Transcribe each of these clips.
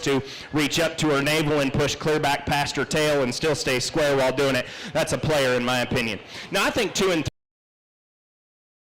to reach up to her navel and push clear back past her tail and still stay square while doing it. That's a player in my opinion. Now I think 2 and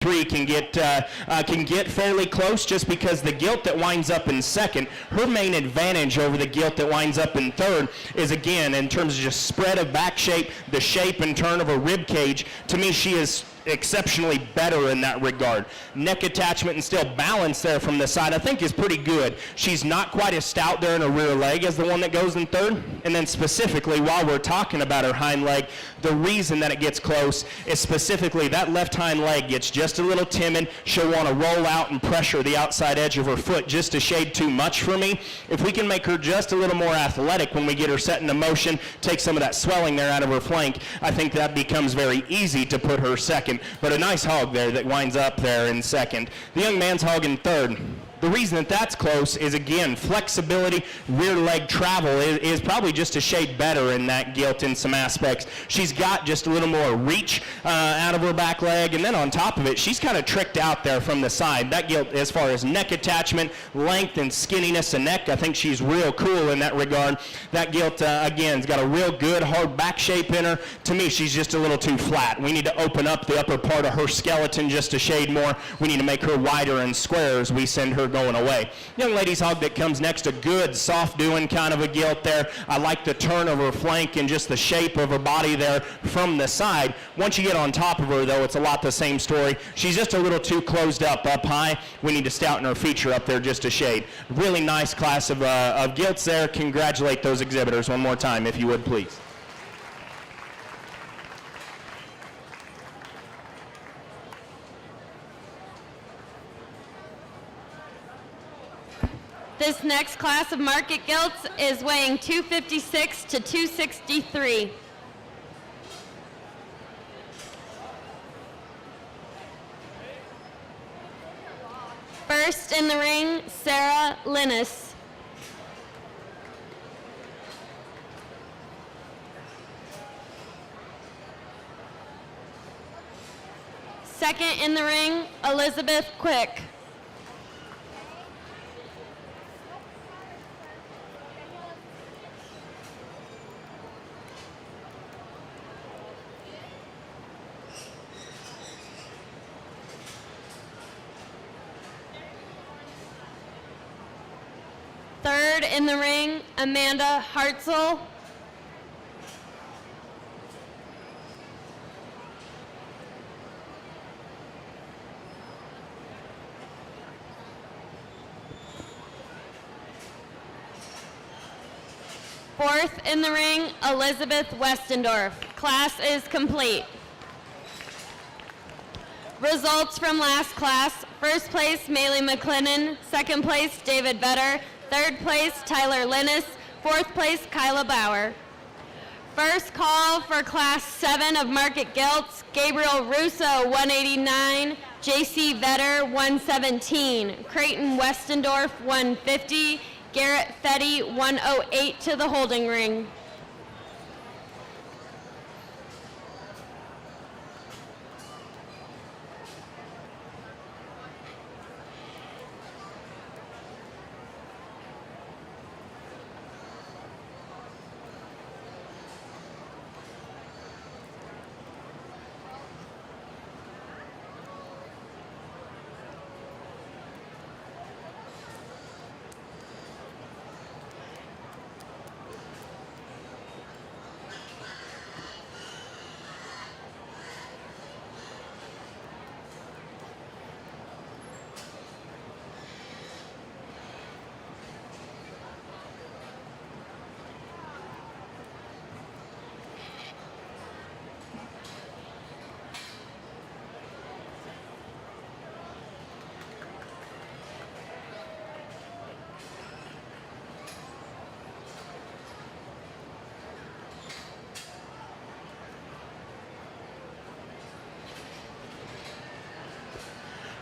3 can get fairly close just because the gilt that winds up in second, her main advantage over the gilt that winds up in third is, again, in terms of just spread of back shape, the shape and turn of her rib cage. To me, she is exceptionally better in that regard. Neck attachment and still balance there from the side I think is pretty good. She's not quite as stout there in her rear leg as the one that goes in third. And then specifically, while we're talking about her hind leg, the reason that it gets close is specifically that left hind leg gets just a little timid. She'll want to roll out and pressure the outside edge of her foot just a shade too much for me. If we can make her just a little more athletic when we get her set into motion, take some of that swelling there out of her flank, I think that becomes very easy to put her second. But a nice hog there that winds up there in second. The young man's hog in third. The reason that that's close is, again, flexibility, rear leg travel is probably just a shade better in that gilt in some aspects. She's got just a little more reach out of her back leg, and then on top of it, she's kind of tricked out there from the side. That gilt, as far as neck attachment, length, and skinniness of neck, I think she's real cool in that regard. That gilt, again, has got a real good hard back shape in her. To me, she's just a little too flat. We need to open up the upper part of her skeleton just a shade more. We need to make her wider and square as we send her going away. Young lady's hog that comes next, a good soft doing kind of a gilt there. I like the turn of her flank and just the shape of her body there from the side. Once you get on top of her, though, it's a lot the same story. She's just a little too closed up high. We need to stouten her feature up there just a shade. Really nice class of gilts there. Congratulate those exhibitors one more time, if you would, please. This next class of market gilts is weighing 256 to 263. First in the ring, Sarah Linus. Second in the ring, Elizabeth Quick. Third in the ring, Amanda Hartzell. Fourth in the ring, Elizabeth Westendorf. Class is complete. Results from last class: first place, Maylee McClennan; second place, David Vetter; third place, Tyler Linus; fourth place, Kyla Bauer. First call for Class 7 of Market Gilts: Gabriel Russo, 189, J.C. Vetter, 117, Creighton Westendorf, 150, Garrett Fetty, 108 to the holding ring.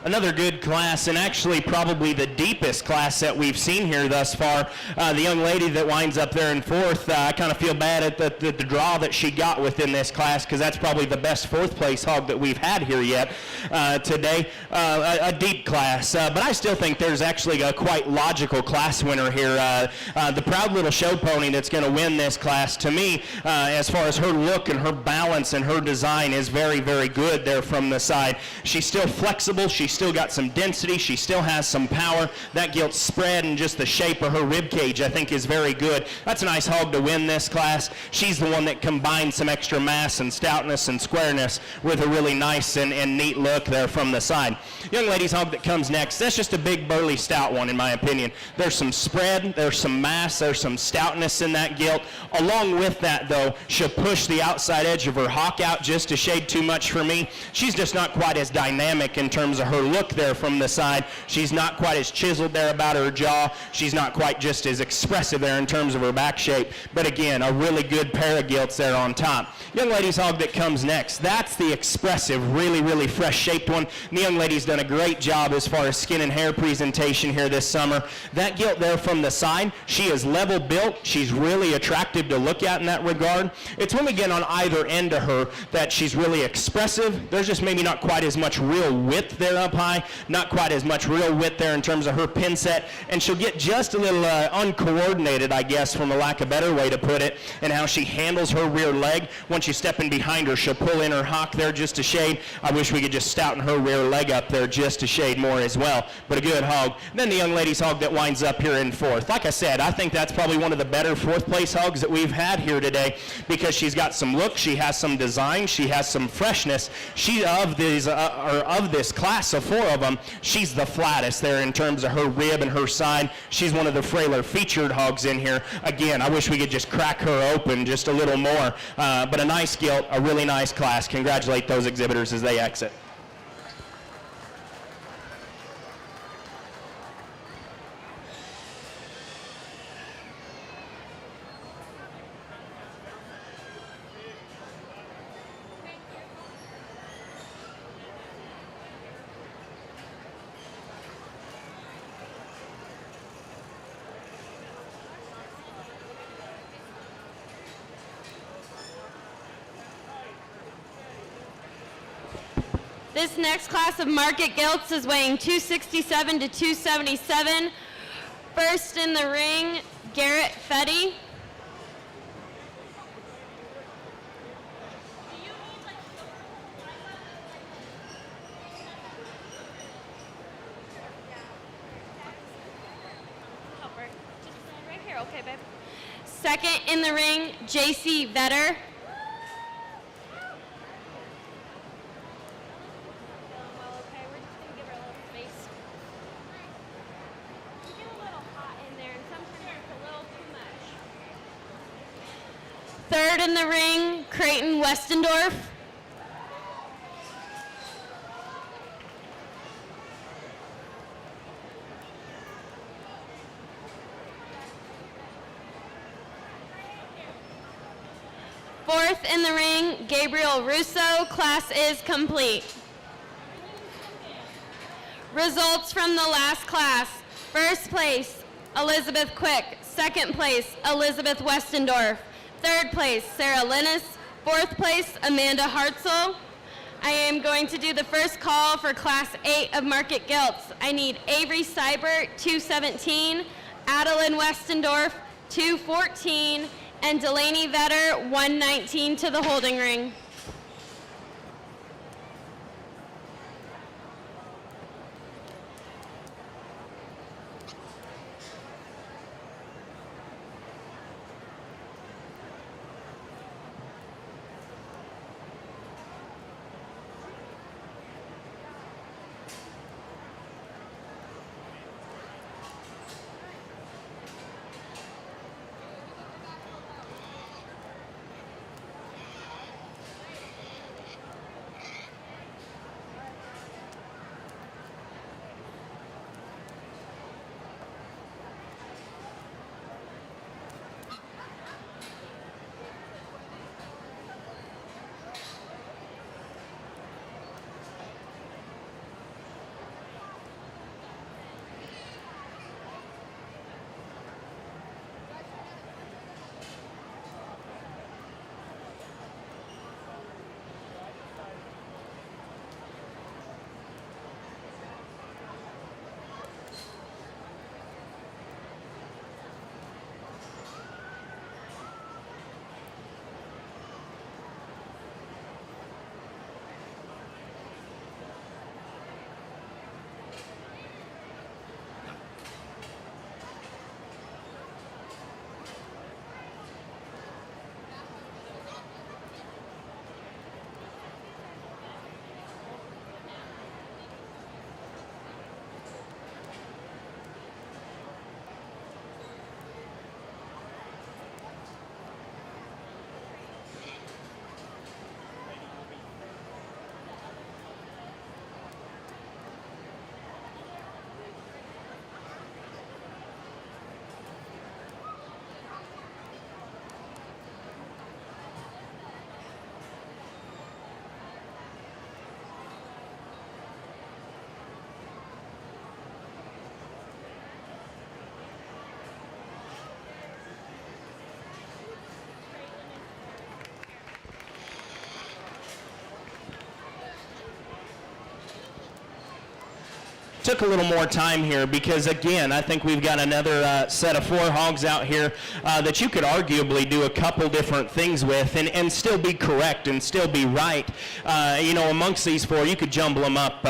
Another good class, and actually probably the deepest class that we've seen here thus far. The young lady that winds up there in fourth, I kind of feel bad at the draw that she got within this class, because that's probably the best fourth place hog that we've had here yet today. A deep class, but I still think there's actually a quite logical class winner here. The proud little show pony that's going to win this class, to me, as far as her look and her balance and her design, is very, very good there from the side. She's still flexible. She's still got some density. She still has some power. That gilt spread and just the shape of her rib cage, I think, is very good. That's a nice hog to win this class. She's the one that combines some extra mass and stoutness and squareness with a really nice and neat look there from the side. Young lady's hog that comes next, that's just a big burly stout one in my opinion. There's some spread, there's some mass, there's some stoutness in that gilt. Along with that though, she'll push the outside edge of her hock out just a shade too much for me. She's just not quite as dynamic in terms of her look there from the side. She's not quite as chiseled there about her jaw. She's not quite just as expressive there in terms of her back shape. But again, a really good pair of gilts there on top. Young lady's hog that comes next, that's the expressive, really, really fresh shaped one. And the young lady's done a great job as far as skin and hair presentation here this summer. That gilt there from the side, she is level built. She's really attractive to look at in that regard. It's when we get on either end of her that she's really expressive. There's just maybe not quite as much real width there up high, not quite as much real width there in terms of her pin set, and she'll get just a little uncoordinated, I guess, from a lack of a better way to put it, and how she handles her rear leg. Once you step in behind her, she'll pull in her hock there just a shade. I wish we could just stouten her rear leg up there just a shade more as well, but a good hog. Then the young lady's hog that winds up here in fourth. Like I said, I think that's probably one of the better fourth place hogs that we've had here today, because she's got some look, she has some design, she has some freshness. She of this class of four of them, she's the flattest there in terms of her rib and her side. She's one of the frailer featured hogs in here. Again, I wish we could just crack her open just a little more, but a nice gilt, a really nice class. Congratulate those exhibitors as they exit. This next class of market gilts is weighing 267 to 277. First in the ring, Garrett Fetty. Right here, okay, babe. Second in the ring, JC Vetter. Third in the ring, Creighton Westendorf. Fourth in the ring, Gabriel Russo. Class is complete. Results from the last class. First place, Elizabeth Quick. Second place, Elizabeth Westendorf. Third place, Sarah Linus. Fourth place, Amanda Hartzell. I am going to do the first call for Class 8 of Market Gilts. I need Avery Seibert, 217, Adeline Westendorf, 214, and Delaney Vetter, 119 to the holding ring. took a little more time here because, again, I think we've got another set of 4 hogs out here that you could arguably do a couple different things with and still be correct and still be right. Amongst these 4, you could jumble them up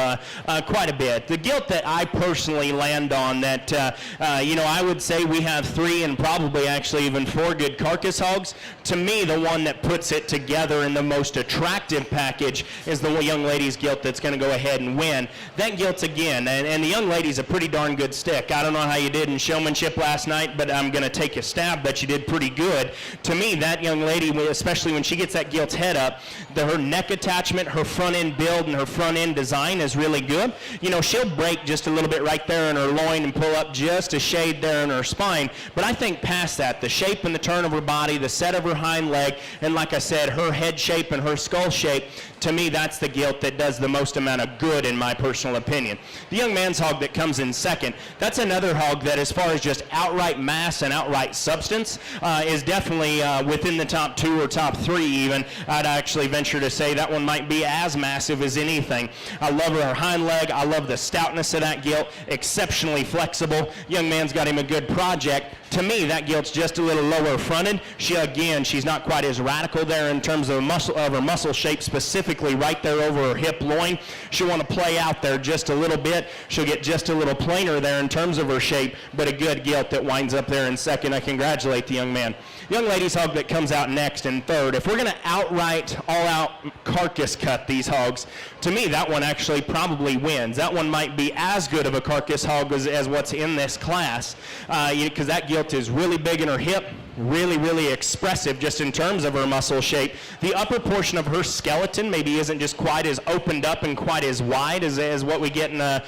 quite a bit. The gilt that I personally land on that, I would say we have 3 and probably actually even 4 good carcass hogs. To me, the one that puts it together in the most attractive package is the young lady's gilt that's going to go ahead and win. That gilt again, and the young lady's a pretty darn good stick. I don't know how you did in showmanship last night, but I'm going to take a stab that you did pretty good. To me, that young lady, especially when she gets that gilt's head up, her neck attachment, her front end build, and her front end design is really good. She'll break just a little bit right there in her loin and pull up just a shade there in her spine, but I think past that, the shape and the turn of her body, the set of her hind leg, and like I said, her head shape and her skull shape, to me, that's the gilt that does the most amount of good in my personal opinion. The young man's hog that comes in second, that's another hog that as far as just outright mass and outright substance is definitely within the top 2 or top 3 even. I'd actually venture to say that one might be as massive as anything. I love her hind leg. I love the stoutness of that gilt. Exceptionally flexible. Young man's got him a good project. To me, that gilt's just a little lower fronted. She's not quite as radical there in terms of her muscle shape, specifically right there over her hip loin. She'll want to play out there just a little bit. She'll get just a little plainer there in terms of her shape, but a good gilt that winds up there in second. I congratulate the young man. Young lady's hog that comes out next in third. If we're going to outright, all-out carcass cut these hogs, to me, that one actually probably wins. That one might be as good of a carcass hog as what's in this class, because that gilt is really big in her hip, really, really expressive just in terms of her muscle shape. The upper portion of her skeleton maybe isn't just quite as opened up and quite as wide as what we get in the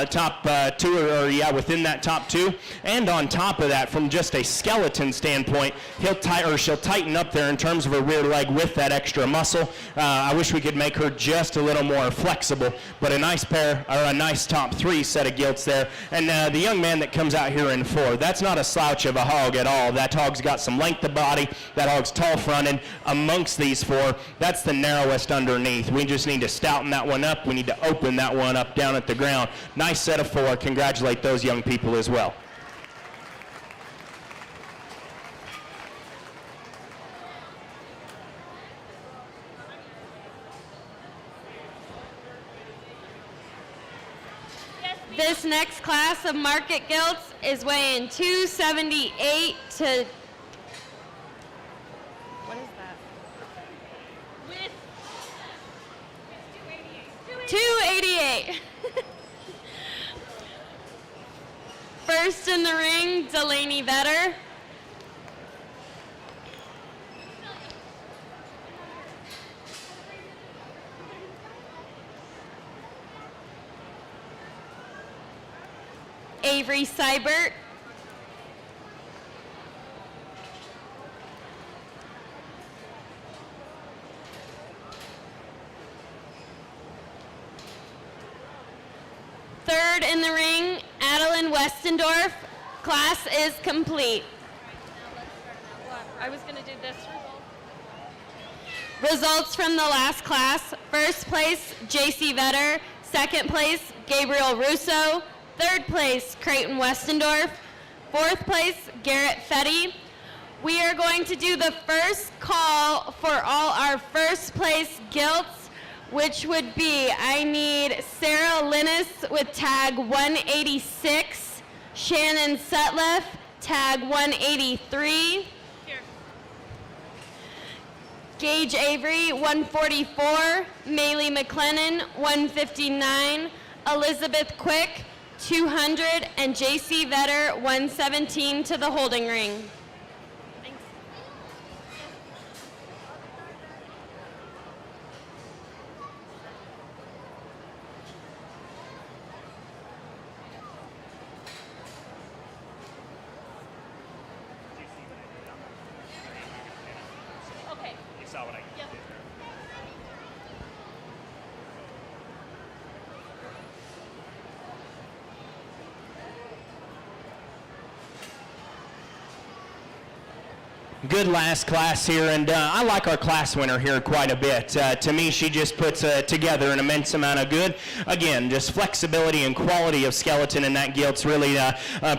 top 2 or within that top 2. And on top of that, from just a skeleton standpoint, she'll tighten up there in terms of her rear leg with that extra muscle. I wish we could make her just a little more flexible, but a nice top 3 set of gilts there. And the young man that comes out here in 4, that's not a slouch of a hog at all. That hog's got some length of body. That hog's tall fronted. Amongst these 4, that's the narrowest underneath. We just need to stouten that one up. We need to open that one up down at the ground. Nice set of 4. Congratulate those young people as well. This next class of market gilts is weighing 278 to... What is that? 288. First in the ring, Delaney Vetter. Avery Seibert. Third in the ring, Adeline Westendorf. Class is complete. I was going to do this result. Results from the last class. First place, JC Vetter. Second place, Gabriel Russo. Third place, Creighton Westendorf. Fourth place, Garrett Fetty. We are going to do the first call for all our first place gilts, which would be, I need Sarah Linus with tag 186, Shannon Sutliff, tag 183, Gage Avery, 144, Maylee McLennan, 159, Elizabeth Quick, 200, and JC Vetter, 117 to the holding ring. Thanks. Okay. You saw what I did there. Good last class here, and I like our class winner here quite a bit. To me, she just puts together an immense amount of good. Again, just flexibility and quality of skeleton in that gilt's really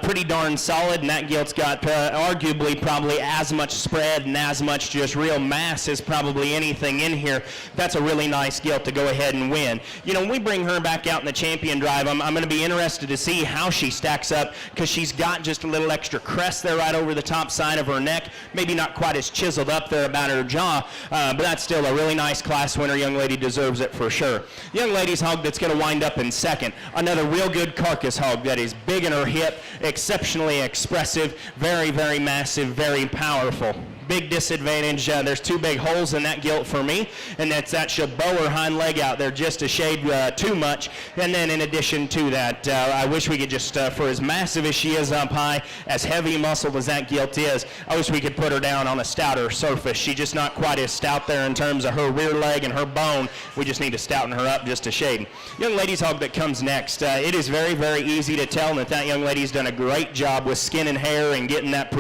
pretty darn solid, and that gilt's got arguably probably as much spread and as much just real mass as probably anything in here. That's a really nice gilt to go ahead and win. You know, when we bring her back out in the champion drive, I'm going to be interested to see how she stacks up, because she's got just a little extra crest there right over the top side of her neck. Maybe not quite as chiseled up there about her jaw, but that's still a really nice class winner. Young lady deserves it for sure. Young lady's hog that's going to wind up in second. Another real good carcass hog that is big in her hip, exceptionally expressive, very, very massive, very powerful. Big disadvantage, there's two big holes in that gilt for me, and that she'll bow her hind leg out there just a shade too much. And then in addition to that, I wish we could just, for as massive as she is up high, as heavy muscled as that gilt is, I wish we could put her down on a stouter surface. She's just not quite as stout there in terms of her rear leg and her bone. We just need to stouten her up just a shade. Young lady's hog that comes next, it is very, very easy to tell that young lady's done a great job with skin and hair and getting that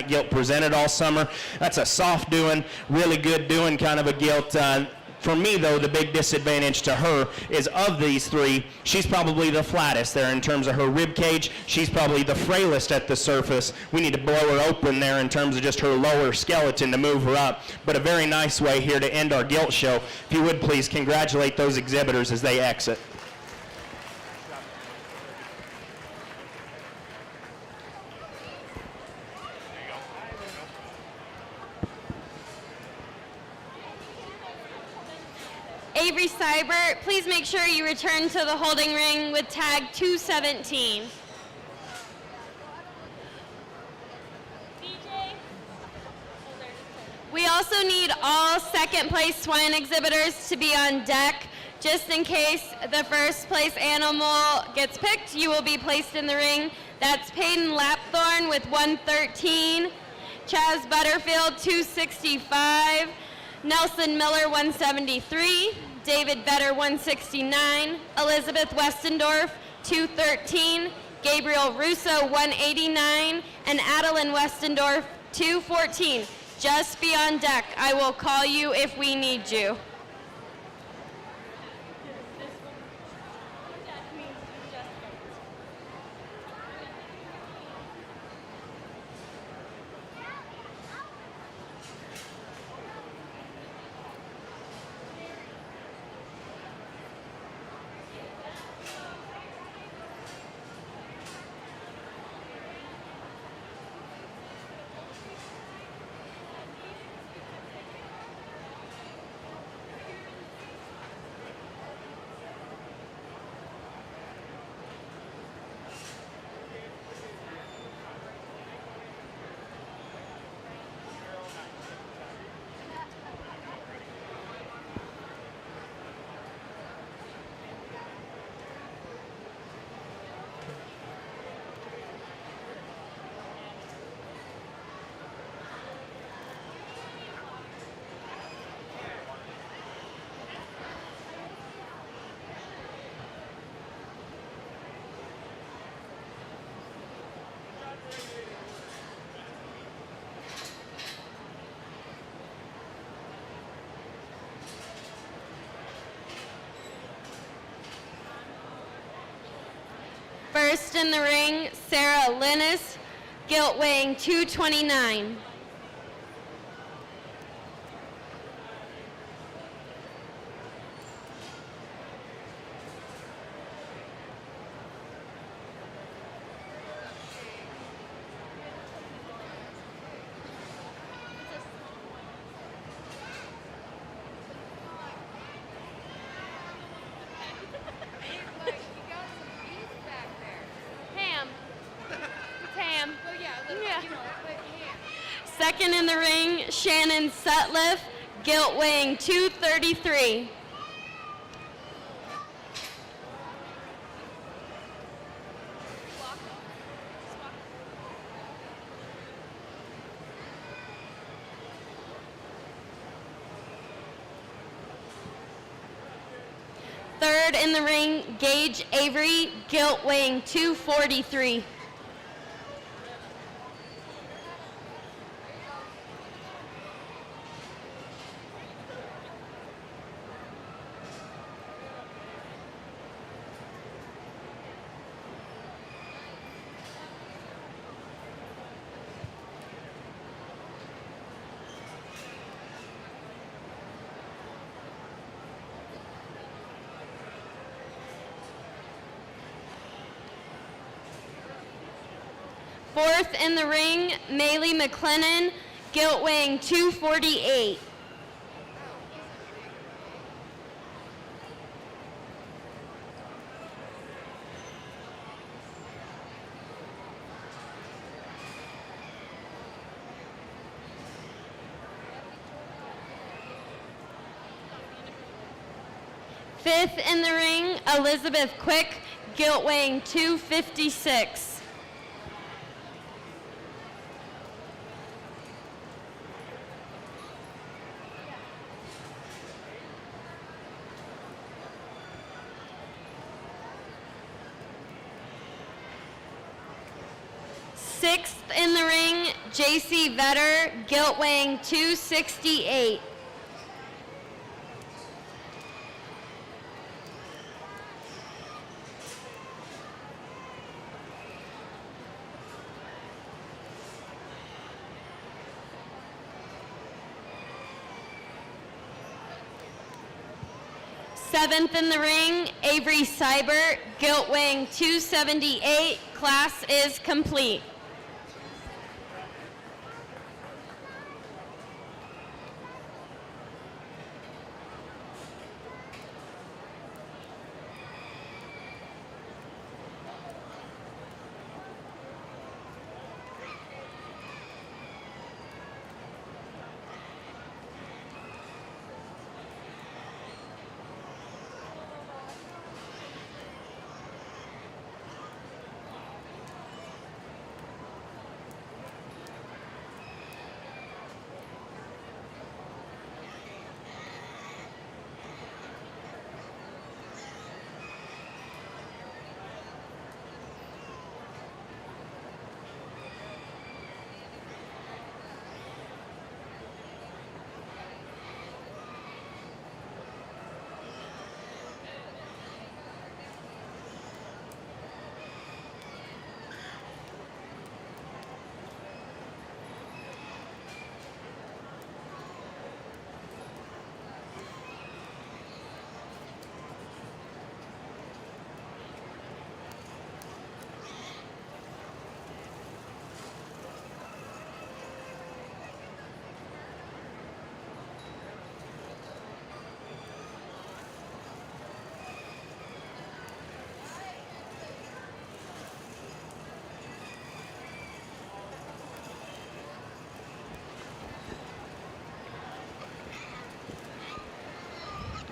gilt presented all summer. That's a soft doing, really good doing kind of a gilt. For me, though, the big disadvantage to her is of these three, she's probably the flattest there in terms of her rib cage. She's probably the frailest at the surface. We need to blow her open there in terms of just her lower skeleton to move her up. But a very nice way here to end our gilt show. If you would please congratulate those exhibitors as they exit. Avery Seibert, please make sure you return to the holding ring with tag 217. We also need all second place swine exhibitors to be on deck. Just in case the first place animal gets picked, you will be placed in the ring. That's Peyton Lapthorne with 113, Chaz Butterfield 265, Nelson Miller 173, David Vetter 169, Elizabeth Westendorf 213, Gabriel Russo 189, and Adeline Westendorf 214. Just be on deck. I will call you if we need you. First in the ring, Sarah Linus, gilt weighing 229. Second in the ring, Shannon Sutliff, gilt weighing 233. Third in the ring, Gage Avery, gilt weighing 243. Fourth in the ring, Maylee McLennan, gilt weighing 248. Fifth in the ring, Elizabeth Quick, gilt weighing 256. Sixth in the ring, JC Vetter, gilt weighing 268. Seventh in the ring, Avery Seibert, gilt weighing 278. Class is complete.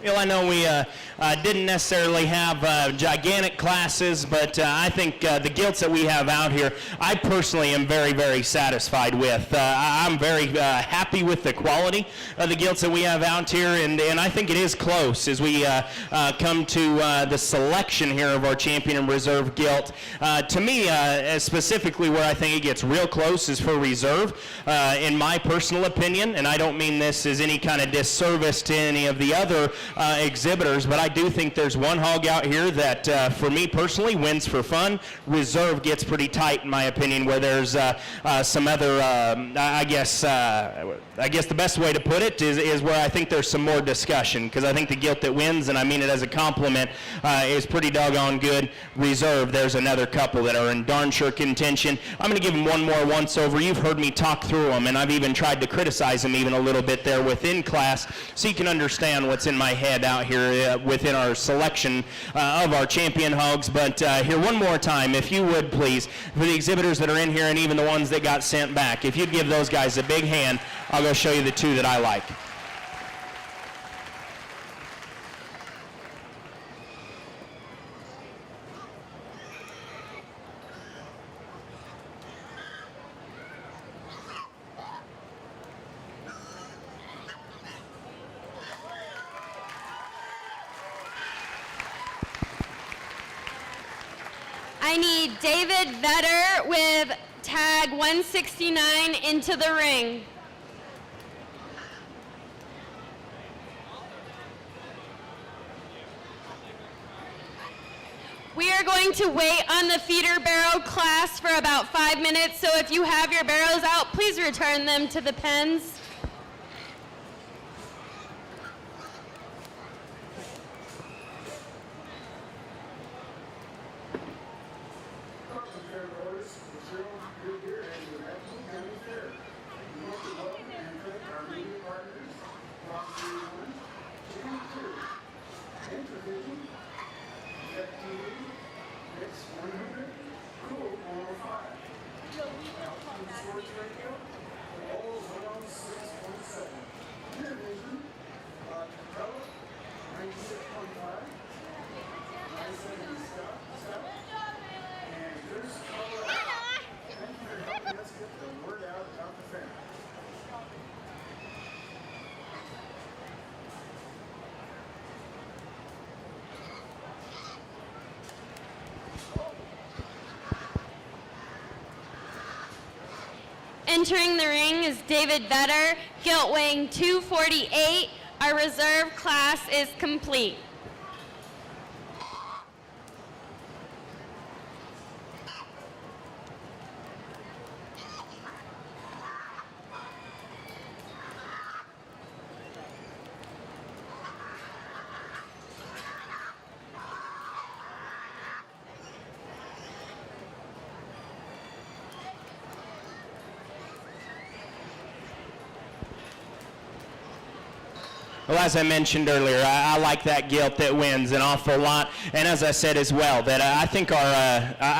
Well, I know we didn't necessarily have gigantic classes, but I think the gilts that we have out here, I personally am very, very satisfied with. I'm very happy with the quality of the gilts that we have out here, and I think it is close as we come to the selection here of our champion and reserve gilt. To me, specifically where I think it gets real close is for reserve, in my personal opinion, and I don't mean this as any kind of disservice to any of the other exhibitors, but I do think there's one hog out here that, for me personally, wins for fun. Reserve gets pretty tight, in my opinion, where there's some other, I guess the best way to put it is where I think there's some more discussion, because I think the gilt that wins, and I mean it as a compliment, is pretty doggone good. Reserve, there's another couple that are in darn sure contention. I'm going to give them one more once over. You've heard me talk through them, and I've even tried to criticize them even a little bit there within class, so you can understand what's in my head out here within our selection of our champion hogs. But here one more time, if you would please, for the exhibitors that are in here and even the ones that got sent back, if you'd give those guys a big hand, I'll go show you the two that I like. I need David Vetter with tag 169 into the ring. We are going to wait on the feeder barrow class for about 5 minutes, so if you have your barrows out, please return them to the pens. Entering the ring is David Vetter, gilt weighing 248. Our reserve class is complete. Well, as I mentioned earlier, I like that gilt that wins an awful lot, and as I said as well, that I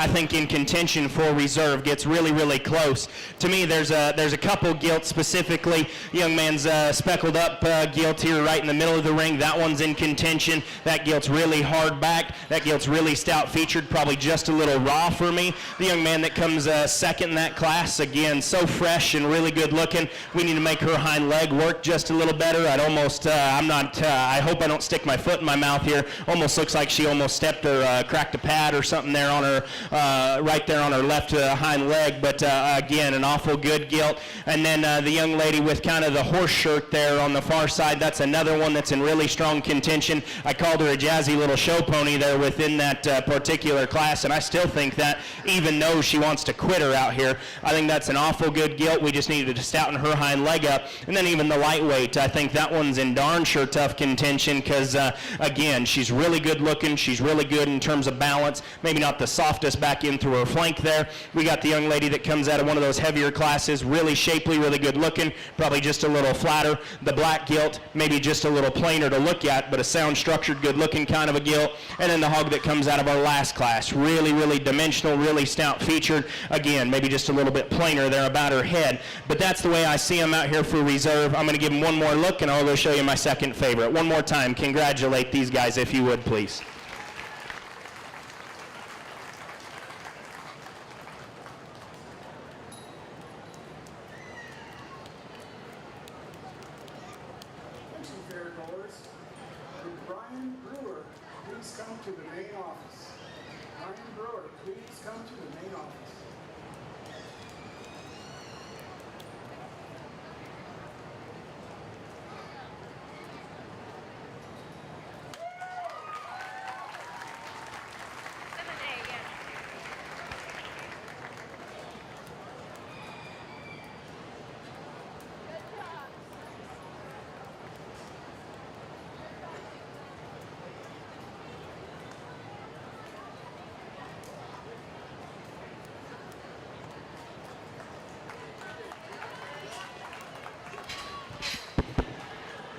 think in contention for reserve gets really, really close. To me, there's a couple gilts specifically. Young man's speckled up gilt here right in the middle of the ring. That one's in contention. That gilt's really hard backed. That gilt's really stout featured, probably just a little raw for me. The young man that comes second in that class, again, so fresh and really good looking. We need to make her hind leg work just a little better. I'd almost I hope I don't stick my foot in my mouth here. Almost looks like she almost stepped or cracked a pad or something there on her, right there on her left hind leg. But again, an awful good gilt. And then the young lady with kind of the horse shirt there on the far side, that's another one that's in really strong contention. I called her a jazzy little show pony there within that particular class, and I still think that even though she wants to quit her out here, I think that's an awful good gilt. We just needed to stouten her hind leg up. And then even the lightweight, I think that one's in darn sure tough contention because, again, she's really good looking. She's really good in terms of balance. Maybe not the softest back in through her flank there. We got the young lady that comes out of one of those heavier classes, really shapely, really good looking, probably just a little flatter. The black gilt, maybe just a little plainer to look at, but a sound structured, good looking kind of a gilt. And then the hog that comes out of our last class, really, really dimensional, really stout featured. Again, maybe just a little bit plainer there about her head. But that's the way I see them out here for reserve. I'm going to give them one more look, and I'll go show you my second favorite. One more time, congratulate these guys if you would, please. Attention fair goers, would Brian Brewer please come to the main office? Brian Brewer, please come to the main office.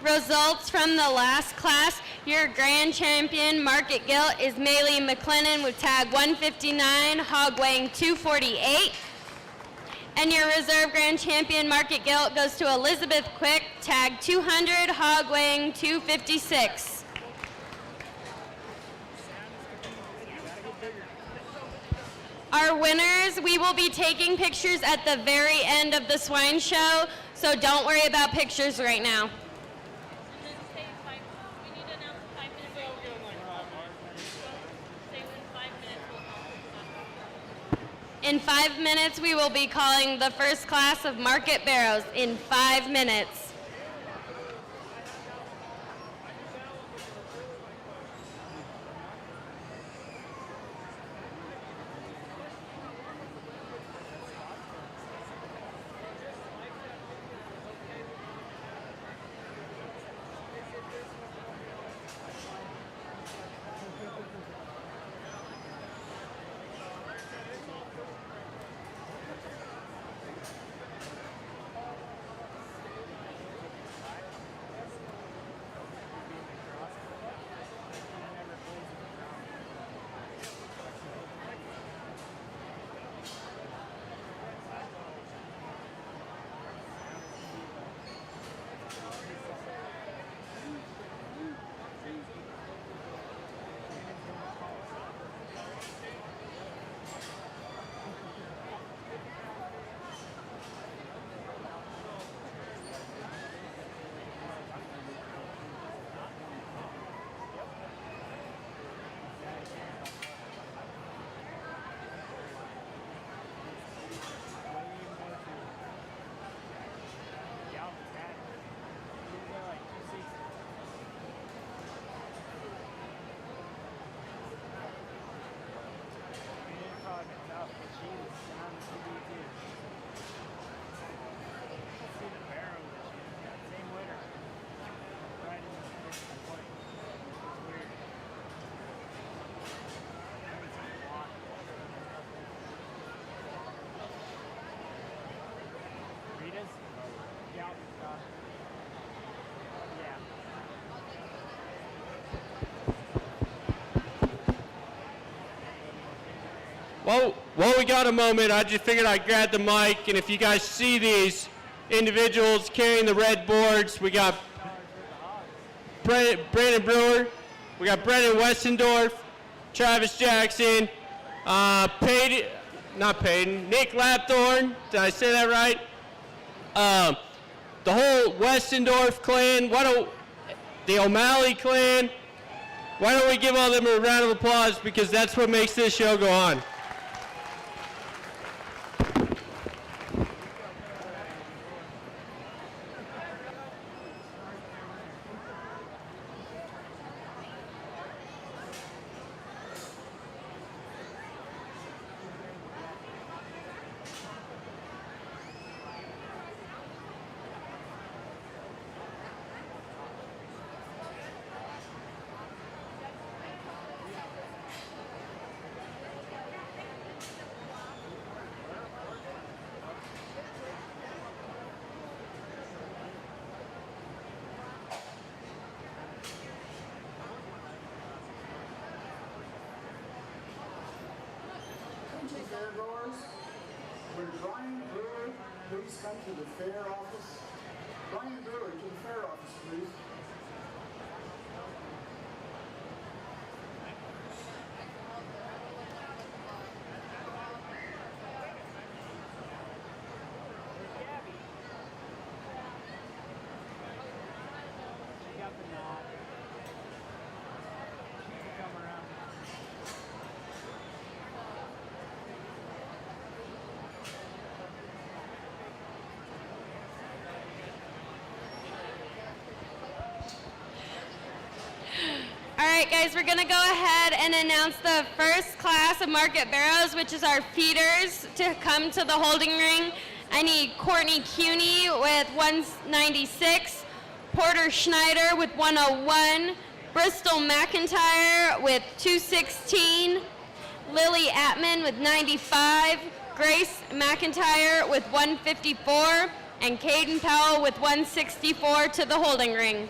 Results from the last class. Your grand champion market gilt is Maylee McLennan with tag 159, hog weighing 248. And your reserve grand champion market gilt goes to Elizabeth Quick, tag 200, hog weighing 256. Our winners, we will be taking pictures at the very end of the swine show, so don't worry about pictures right now. In 5 minutes, we will be calling the first class of market barrows. In 5 minutes. Well, while we got a moment, I just figured I'd grab the mic, and if you guys see these individuals carrying the red boards, we got Brandon Brewer, we got Brendan Westendorf, Travis Jackson, Nick Lapthorne, did I say that right? The whole Westendorf clan, the O'Malley clan, why don't we give all them a round of applause, because that's what makes this show go on. Fairgoers, would Brian Brewer please come to the fair office? Brian Brewer, to the fair office, please. All right, guys, we're going to go ahead and announce the first class of Market Barrows, which is our feeders, to come to the holding ring. I need Courtney Cuney with 196, Porter Schneider with 101, Bristol McIntyre with 216, Lily Atman with 95, Grace McIntyre with 154, and Caden Powell with 164 to the holding ring.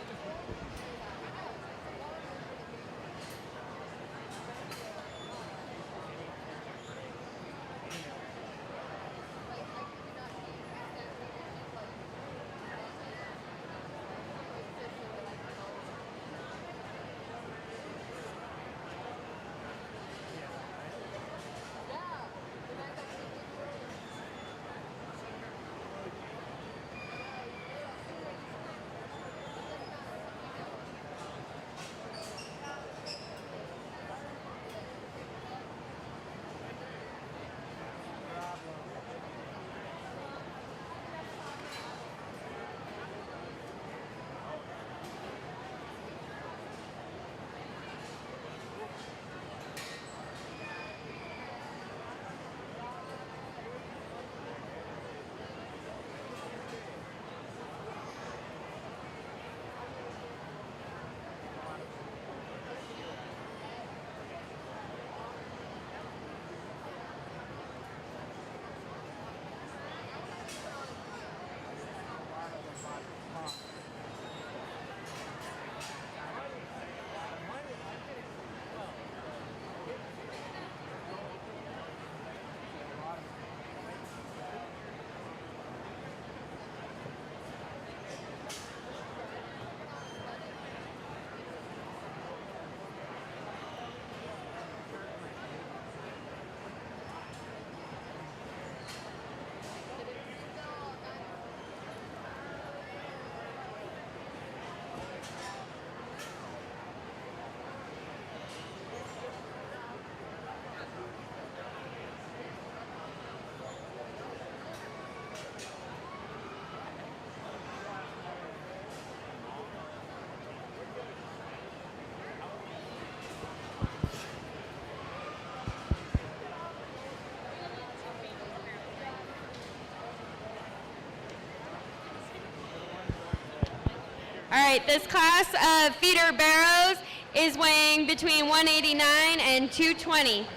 All right, this class of feeder barrows is weighing between 189 and 220.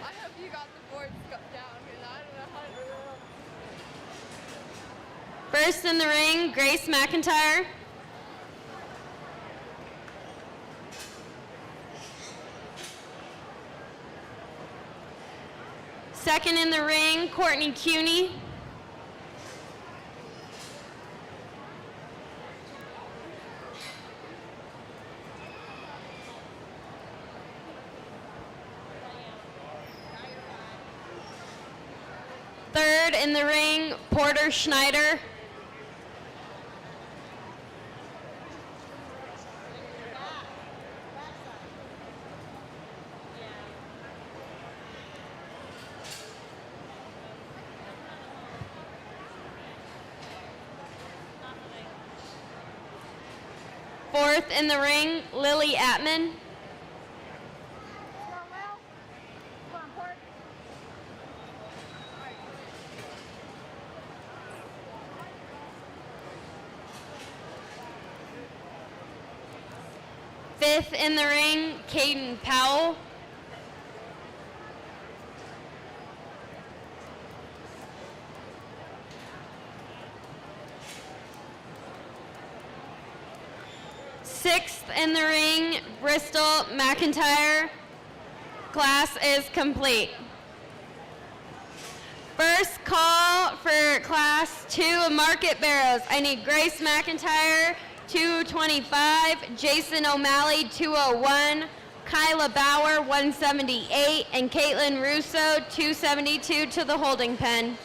I hope you got the boards down, because I don't know how to do it. First in the ring, Grace McIntyre. Second in the ring, Courtney Cuney. Third in the ring, Porter Schneider. Fourth in the ring, Lily Atman. Fifth in the ring, Caden Powell. Sixth in the ring, Bristol McIntyre. Class is complete. First call for Class 2 of Market Barrows. I need Grace McIntyre, 225, Jason O'Malley, 201, Kyla Bauer, 178, and Caitlin Russo, 272 to the holding pen.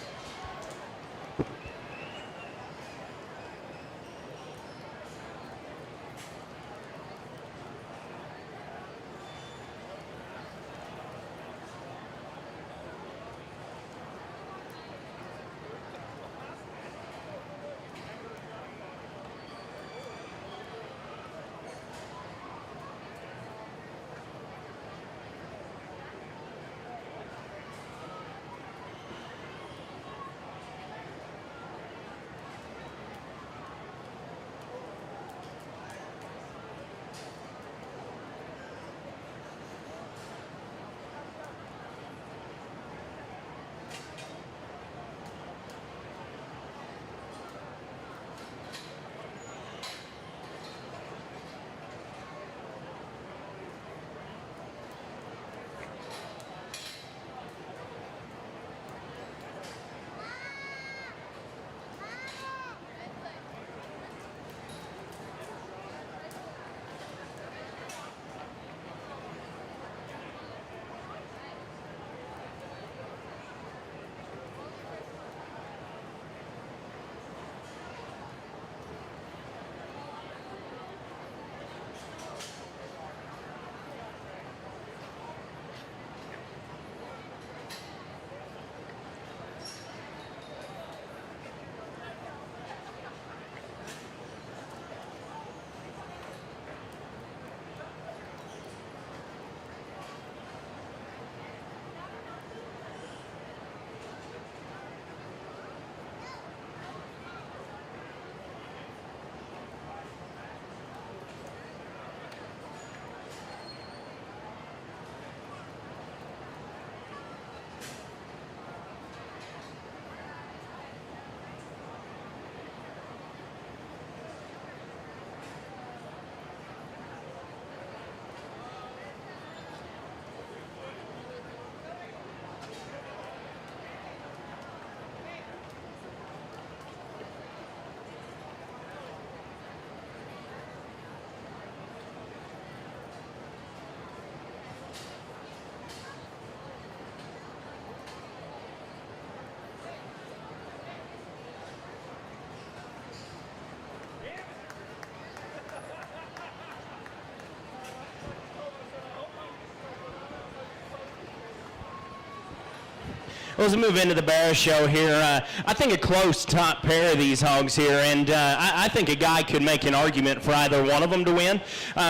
Well, let's move into the Bear Show here. I think a close top pair of these hogs here, and I think a guy could make an argument for either one of them to win.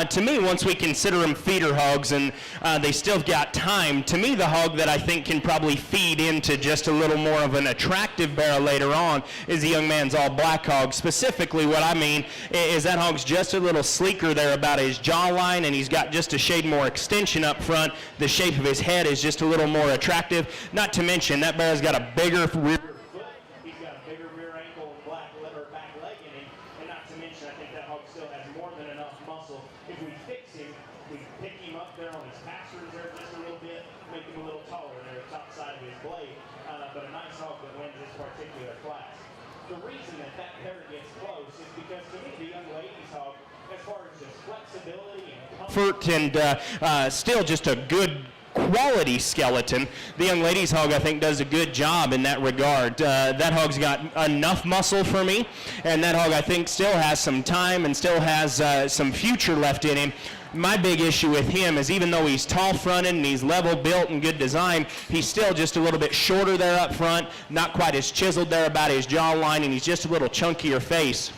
To me, once we consider them feeder hogs and they still got time, to me the hog that I think can probably feed into just a little more of an attractive barrel later on is the young man's all black hog. Specifically what I mean is that hog's just a little sleeker there about his jawline, and he's got just a shade more extension up front. The shape of his head is just a little more attractive. Not to mention that bear's got a bigger rear foot. He's got a bigger rear ankle, back leg in him, and not to mention I think that hog still has more than enough muscle. If we fix him, we pick him up there on his pass reserve just a little bit, make him a little taller there, top side of his Blade, but a nice hog that wins this particular class. The reason that pair gets close is because to me the young lady's hog, as far as just flexibility and comfort and still just a good quality skeleton. The young lady's hog, I think, does a good job in that regard. That hog's got enough muscle for me, and that hog, I think, still has some time and still has some future left in him. My big issue with him is even though he's tall fronted and he's level built and good design, he's still just a little bit shorter there up front, not quite as chiseled there about his jawline, and he's just a little chunkier face.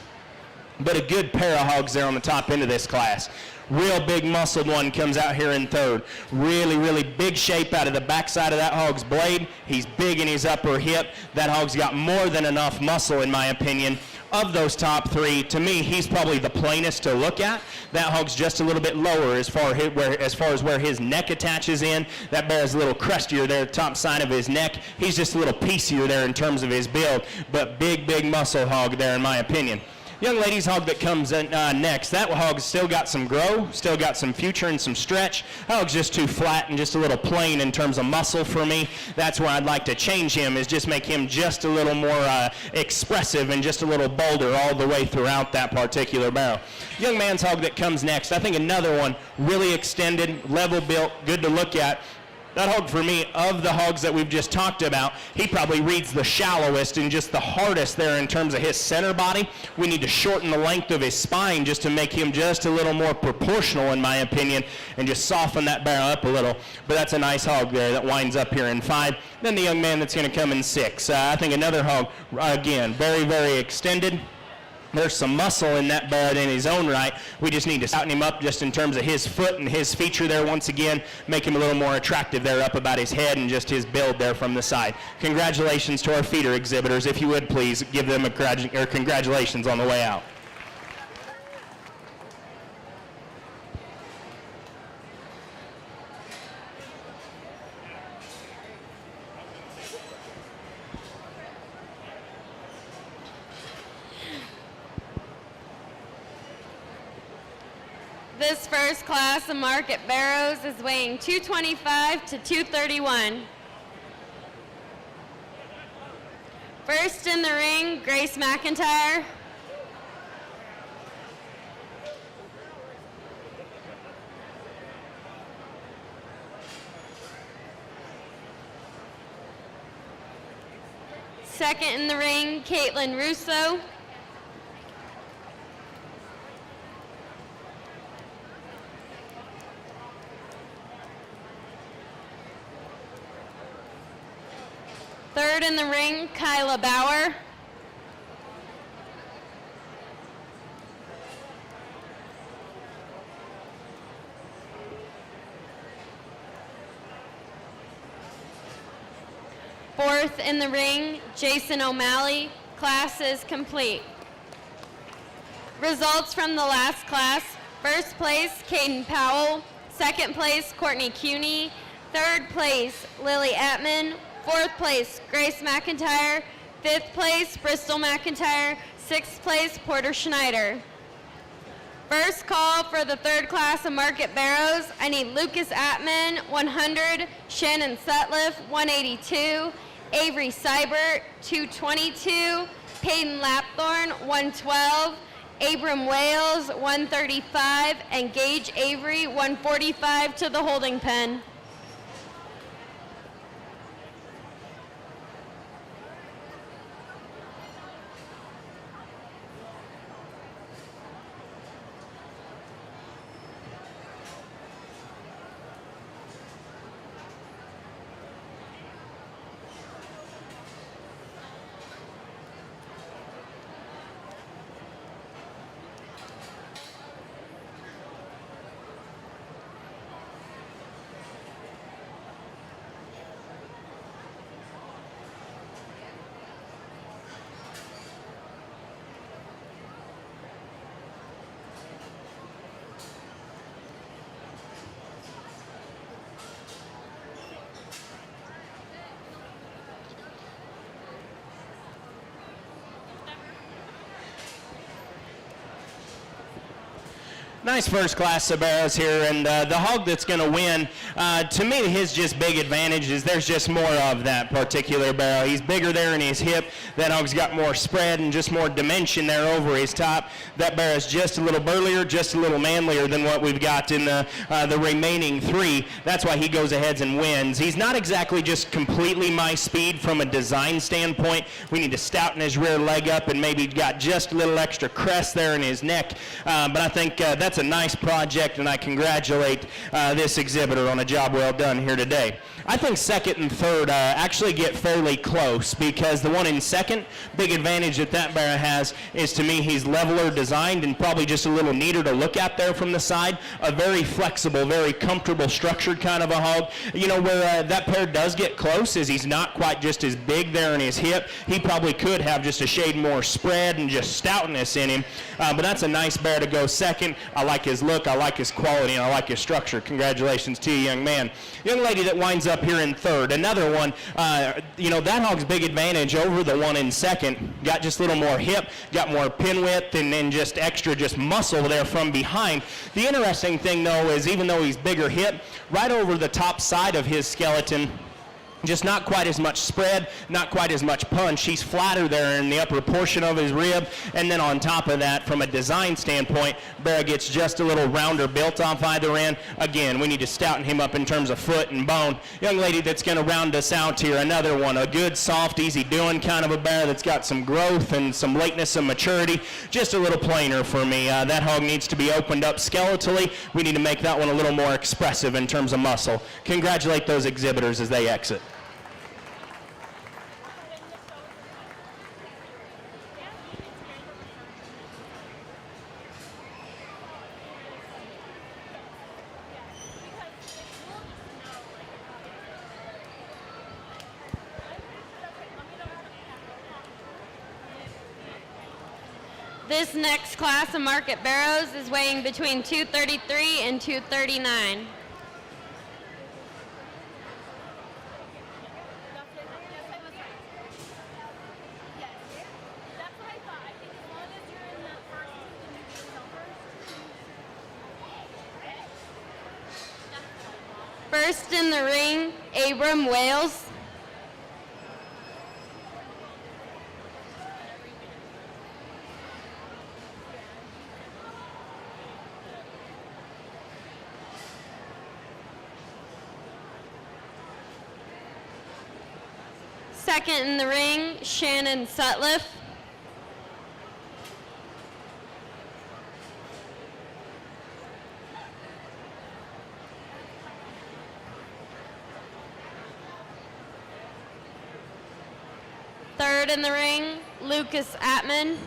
But a good pair of hogs there on the top end of this class. Real big muscled one comes out here in third. Really, really big shape out of the backside of that hog's blade. He's big in his upper hip. That hog's got more than enough muscle, in my opinion. Of those top three, to me, he's probably the plainest to look at. That hog's just a little bit lower as far as where his neck attaches in. That bear is a little crustier there, top side of his neck. He's just a little piecier there in terms of his build, but big, big muscle hog there, in my opinion. Young lady's hog that comes in, next, that hog's still got some grow, still got some future and some stretch. That hog's just too flat and just a little plain in terms of muscle for me. That's where I'd like to change him, is just make him just a little more expressive and just a little bolder all the way throughout that particular barrel. Young man's hog that comes next, I think another one, really extended, level built, good to look at. That hog for me, of the hogs that we've just talked about, he probably reads the shallowest and just the hardest there in terms of his center body. We need to shorten the length of his spine just to make him just a little more proportional, in my opinion, and just soften that barrel up a little. But that's a nice hog there that winds up here in 5. Then the young man that's going to come in 6. I think another hog, again, very, very extended. There's some muscle in that bird in his own right. We just need to tighten him up just in terms of his foot and his feature there once again, make him a little more attractive there up about his head and just his build there from the side. Congratulations to our feeder exhibitors. If you would please give them congratulations on the way out. This first class of Market Barrows is weighing 225 to 231. First in the ring, Grace McIntyre. Second in the ring, Caitlin Russo. Third in the ring, Kyla Bauer. Fourth in the ring, Jason O'Malley. Class is complete. Results from the last class. First place, Caden Powell. Second place, Courtney Cuney. Third place, Lily Atman. Fourth place, Grace McIntyre. Fifth place, Bristol McIntyre. Sixth place, Porter Schneider. First call for the third class of Market Barrows. I need Lucas Atman, 100. Shannon Sutliff, 182. Avery Seibert, 222. Peyton Lapthorne, 112. Abram Wales, 135. And Gage Avery, 145 to the holding pen. Nice first-class Saberos here, and the hog that's going to win, to me, his just big advantage is there's just more of that particular barrel. He's bigger there in his hip. That hog's got more spread and just more dimension there over his top. That barrel's just a little burlier, just a little manlier than what we've got in the remaining three. That's why he goes ahead and wins. He's not exactly just completely my speed from a design standpoint. We need to stouten his rear leg up and maybe got just a little extra crest there in his neck. But I think that's a nice project, and I congratulate this exhibitor on a job well done here today. I think second and third actually get fairly close, because the one in second, big advantage that barrel has is, to me, he's leveler designed and probably just a little neater to look at there from the side. A very flexible, very comfortable, structured kind of a hog. You know, where that pair does get close is he's not quite just as big there in his hip. He probably could have just a shade more spread and just stoutness in him. But that's a nice bear to go second. I like his look, I like his quality, and I like his structure. Congratulations to you, young man. Young lady that winds up here in third, another one, you know, that hog's big advantage over the one in second. Got just a little more hip, got more pin width, and then just extra just muscle there from behind. The interesting thing, though, is even though he's bigger hip, right over the top side of his skeleton, just not quite as much spread, not quite as much punch. He's flatter there in the upper portion of his rib, and then on top of that, from a design standpoint, bear gets just a little rounder built off either end. Again, we need to stouten him up in terms of foot and bone. Young lady that's going to round us out here, another one, a good, soft, easy doing kind of a bear that's got some growth and some lateness and maturity. Just a little plainer for me. That hog needs to be opened up skeletally. We need to make that one a little more expressive in terms of muscle. Congratulate those exhibitors as they exit. This next class of market barrows is weighing between 233 and 239. First in the ring, Abram Wales. Second in the ring, Shannon Sutliff. Third in the ring, Lucas Atman.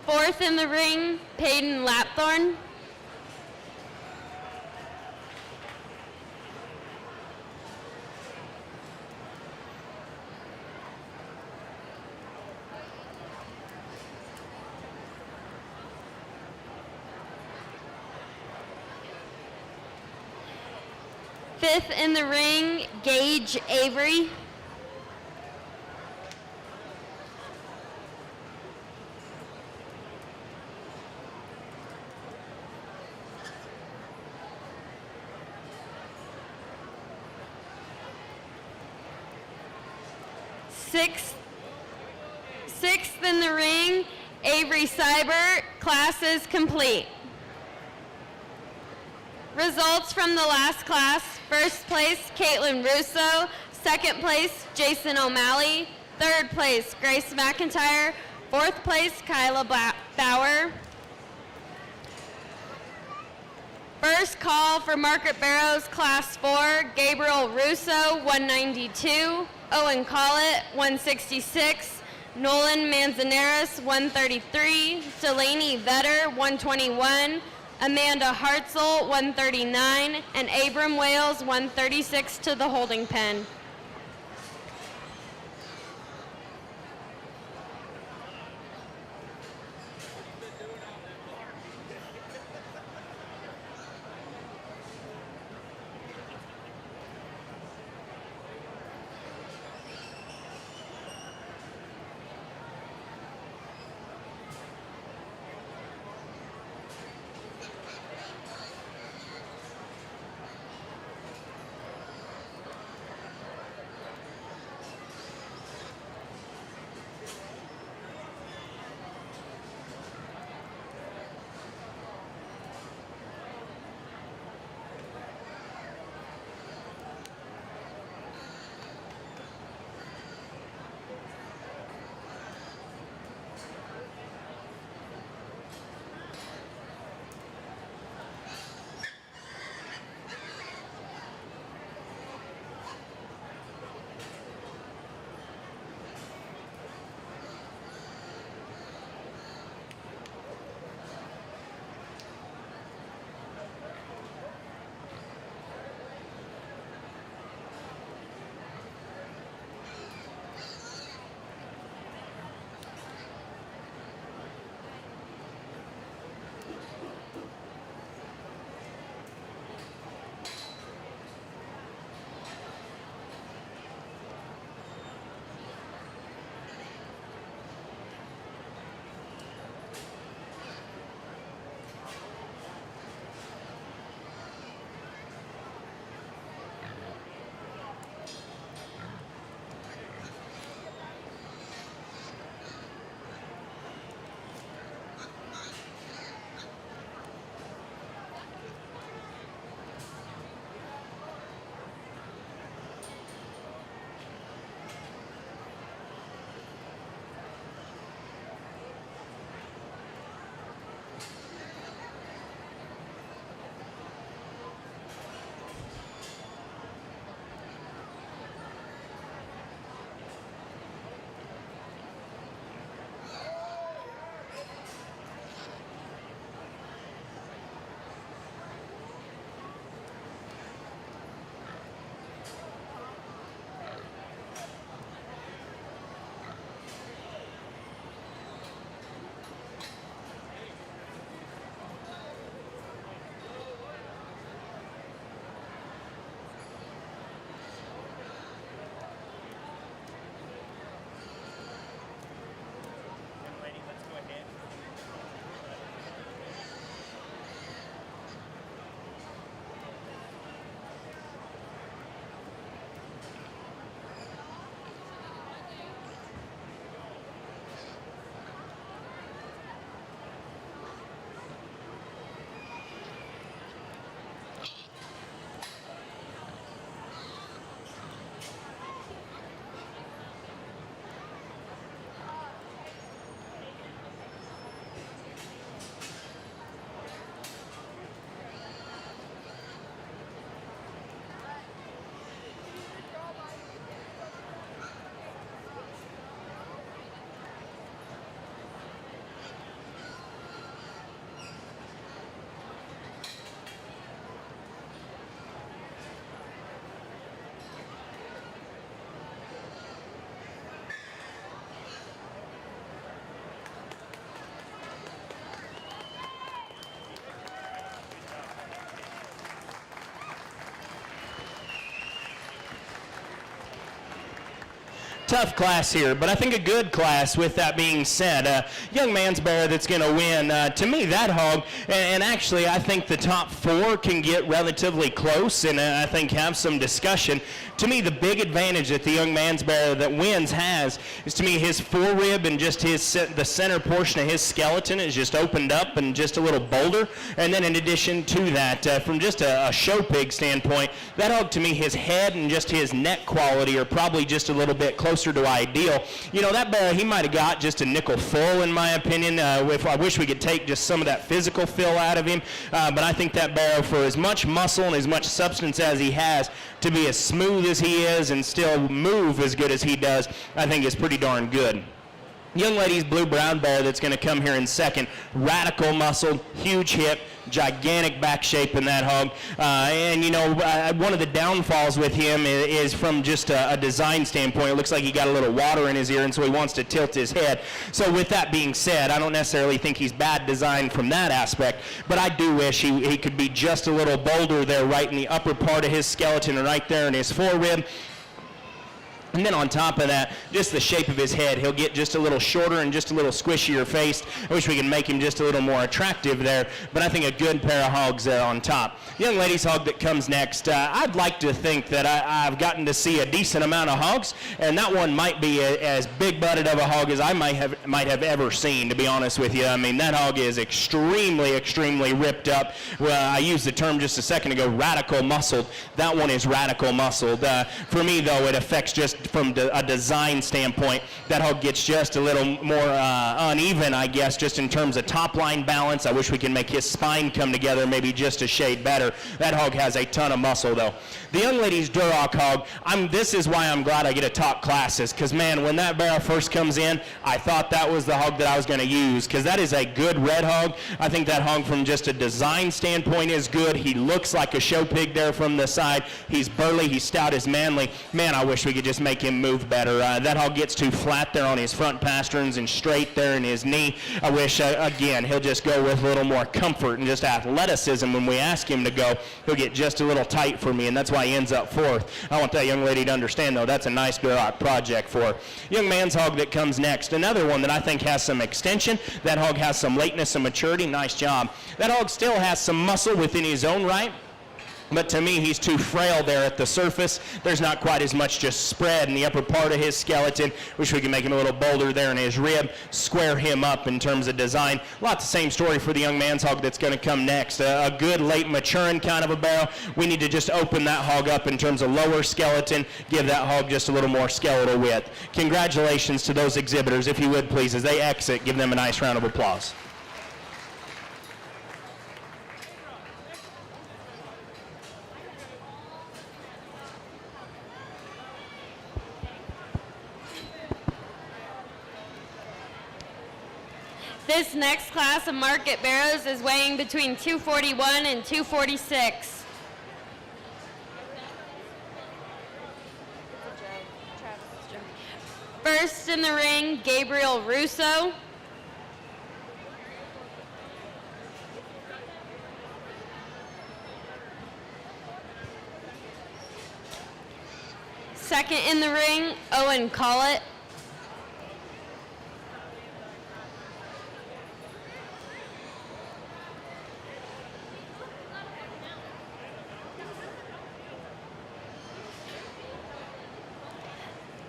Fourth in the ring, Peyton Lapthorne. Fifth in the ring, Gage Avery. Sixth in the ring, Avery Seibert. Class is complete. Results from the last class: first place, Caitlin Russo; second place, Jason O'Malley; third place, Grace McIntyre; fourth place, Kyla Bauer. First call for Market Barrows Class 4, Gabriel Russo, 192, Owen Collett, 166, Nolan Manzanares, 133, Delaney Vetter, 121, Amanda Hartzell, 139, and Abram Wales, 136 to the holding pen. Tough class here, but I think a good class. With that being said, young man's bear that's going to win. To me, that hog, and actually I think the top 4 can get relatively close, and I think have some discussion. To me, the big advantage that the young man's bear that wins has is, to me, his forerib and just the center portion of his skeleton is just opened up and just a little bolder. And then in addition to that, from just a show pig standpoint, that hog, to me, his head and just his neck quality are probably just a little bit closer to ideal. You know, that bear, he might have got just a nickel full, in my opinion. I wish we could take just some of that physical fill out of him, but I think that bear, for as much muscle and as much substance as he has, to be as smooth as he is and still move as good as he does, I think is pretty darn good. Young lady's blue-brown bear that's going to come here in second. Radical muscle, huge hip, gigantic back shape in that hog. And, you know, one of the downfalls with him is from just a design standpoint. It looks like he got a little water in his ear, and so he wants to tilt his head. So with that being said, I don't necessarily think he's bad design from that aspect, but I do wish he could be just a little bolder there right in the upper part of his skeleton and right there in his forerib. And then on top of that, just the shape of his head. He'll get just a little shorter and just a little squishier faced. I wish we could make him just a little more attractive there, but I think a good pair of hogs there on top. Young lady's hog that comes next, I'd like to think that I've gotten to see a decent amount of hogs, and that one might be as big-butted of a hog as I might have ever seen, to be honest with you. I mean, that hog is extremely, extremely ripped up. Well, I used the term just a second ago, radical muscled. That one is radical muscled. For me, though, it affects just from a design standpoint, that hog gets just a little more uneven, I guess, just in terms of top line balance. I wish we could make his spine come together maybe just a shade better. That hog has a ton of muscle, though. The young lady's Duroc hog, this is why I'm glad I get to talk classes, because, man, when that bear first comes in, I thought that was the hog that I was going to use, because that is a good red hog. I think that hog from just a design standpoint is good. He looks like a show pig there from the side. He's burly, he's stout, he's manly. Man, I wish we could just make him move better. That hog gets too flat there on his front pasterns and straight there in his knee. I wish, again, he'll just go with a little more comfort and just athleticism. When we ask him to go, he'll get just a little tight for me, and that's why he ends up fourth. I want that young lady to understand, though, that's a nice Duroc project for her. Young man's hog that comes next, another one that I think has some extension. That hog has some lateness and maturity. Nice job. That hog still has some muscle within his own right, but to me, he's too frail there at the surface. There's not quite as much just spread in the upper part of his skeleton. Wish we could make him a little bolder there in his rib, square him up in terms of design. A lot the same story for the young man's hog that's going to come next. A good late maturing kind of a barrel. We need to just open that hog up in terms of lower skeleton, give that hog just a little more skeletal width. Congratulations to those exhibitors, if you would please, as they exit, give them a nice round of applause. This next class of market barrows is weighing between 241 and 246. First in the ring, Gabriel Russo. Second in the ring, Owen Collett.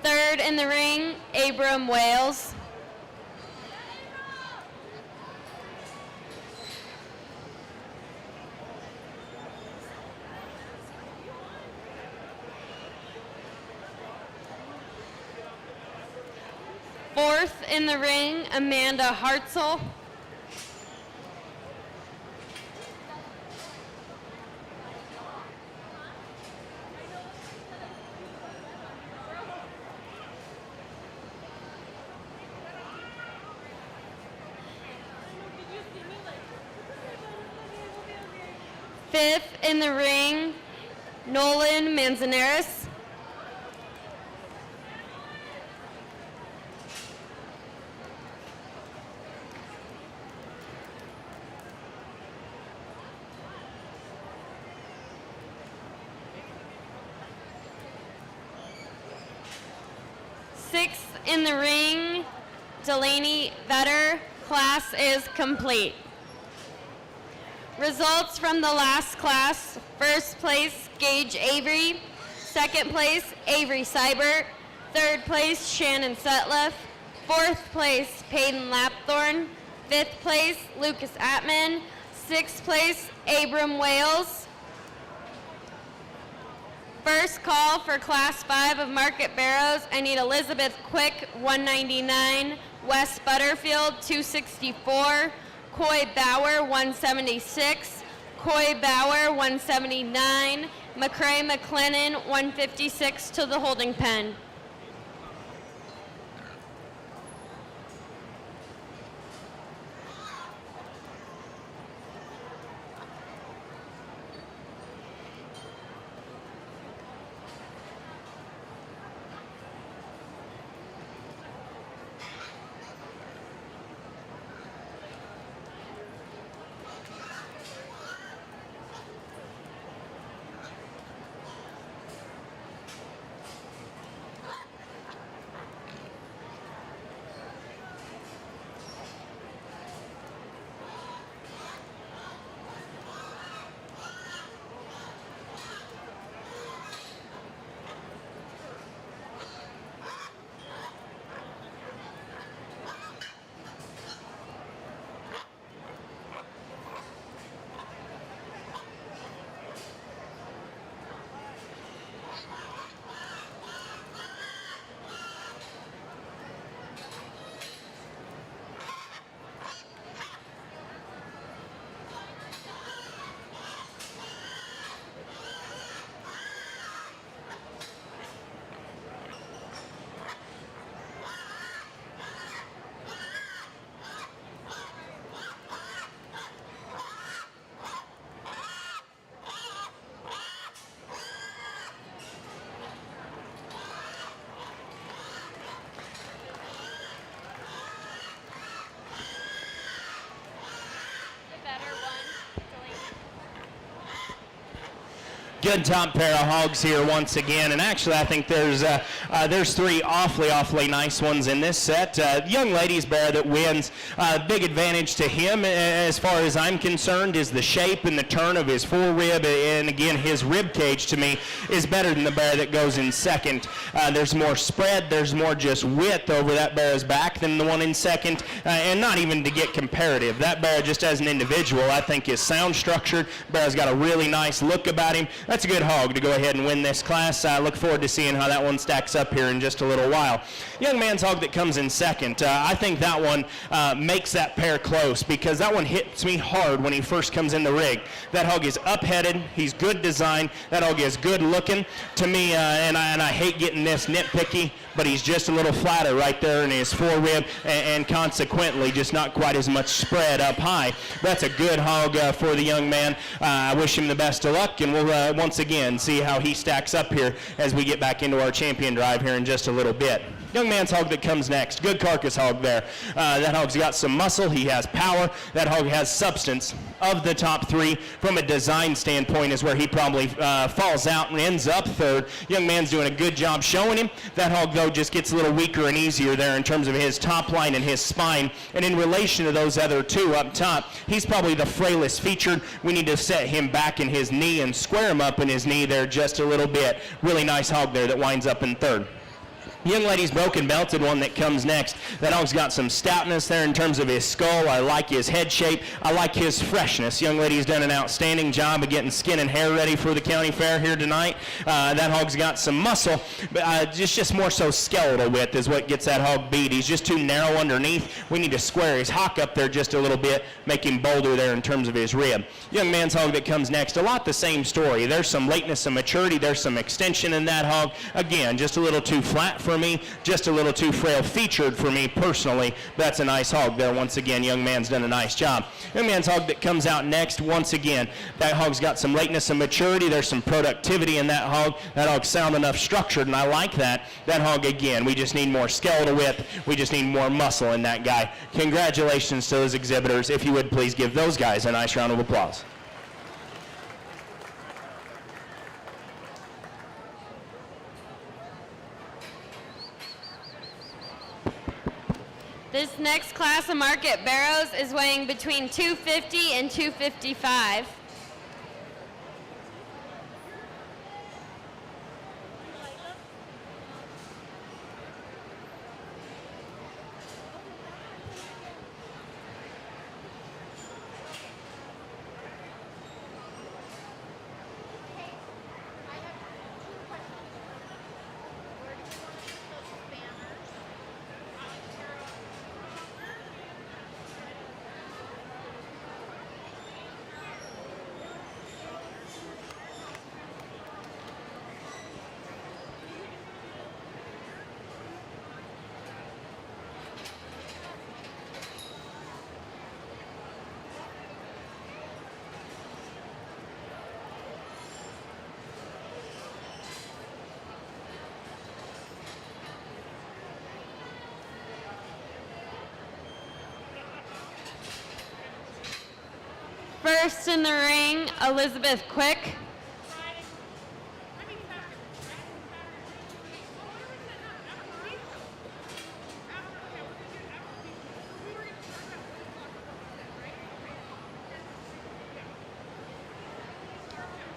Third in the ring, Abram Wales. Fourth in the ring, Amanda Hartzell. Fifth in the ring, Nolan Manzanares. Sixth in the ring, Delaney Vetter. Class is complete. Results from the last class. First place, Gage Avery. Second place, Avery Seibert. Third place, Shannon Setliff. Fourth place, Peyton Lapthorne. Fifth place, Lucas Atman. Sixth place, Abram Wales. First call for Class 5 of Market Barrows. I need Elizabeth Quick, 199. Wes Butterfield, 264. Coy Bauer, 176. Coy Bauer, 179. McCrae McLennan, 156 to the holding pen. Good top pair of hogs here once again, and actually I think there's three awfully nice ones in this set. Young ladies bear that wins. Big advantage to him, as far as I'm concerned, is the shape and the turn of his forerib, and again his rib cage to me is better than the bear that goes in second. There's more spread, there's more just width over that bear's back than the one in second, and not even to get comparative. That bear just as an individual I think is sound structured. Bear's got a really nice look about him. That's a good hog to go ahead and win this class. I look forward to seeing how that one stacks up here in just a little while. Young man's hog that comes in second, I think that one makes that pair close, because that one hits me hard when he first comes in the rig. That hog is up-headed, he's good design, that hog is good looking to me, and I hate getting this nitpicky, but he's just a little flatter right there in his forerib, and consequently just not quite as much spread up high. That's a good hog for the young man. I wish him the best of luck, and we'll once again see how he stacks up here as we get back into our champion drive here in just a little bit. Young man's hog that comes next, good carcass hog there. That hog's got some muscle, he has power, that hog has substance. Of the top three, from a design standpoint, is where he probably falls out and ends up third. Young man's doing a good job showing him. That hog, though, just gets a little weaker and easier there in terms of his top line and his spine. And in relation to those other two up top, he's probably the frailest featured. We need to set him back in his knee and square him up in his knee there just a little bit. Really nice hog there that winds up in third. Young lady's broken belted one that comes next. That hog's got some stoutness there in terms of his skull. I like his head shape. I like his freshness. Young lady's done an outstanding job of getting skin and hair ready for the county fair here tonight. That hog's got some muscle, but just more so skeletal width is what gets that hog beat. He's just too narrow underneath. We need to square his hock up there just a little bit, make him bolder there in terms of his rib. Young man's hog that comes next, a lot the same story. There's some lateness and maturity. There's some extension in that hog. Again, just a little too flat for me, just a little too frail featured for me personally. That's a nice hog there. Once again, young man's done a nice job. Young man's hog that comes out next, once again, that hog's got some lateness and maturity. There's some productivity in that hog. That hog's sound enough structured, and I like that. That hog, again, we just need more skeletal width. We just need more muscle in that guy. Congratulations to those exhibitors. If you would please give those guys a nice round of applause. This next class of market barrows is weighing between 250 and 255. First in the ring, Elizabeth Quick.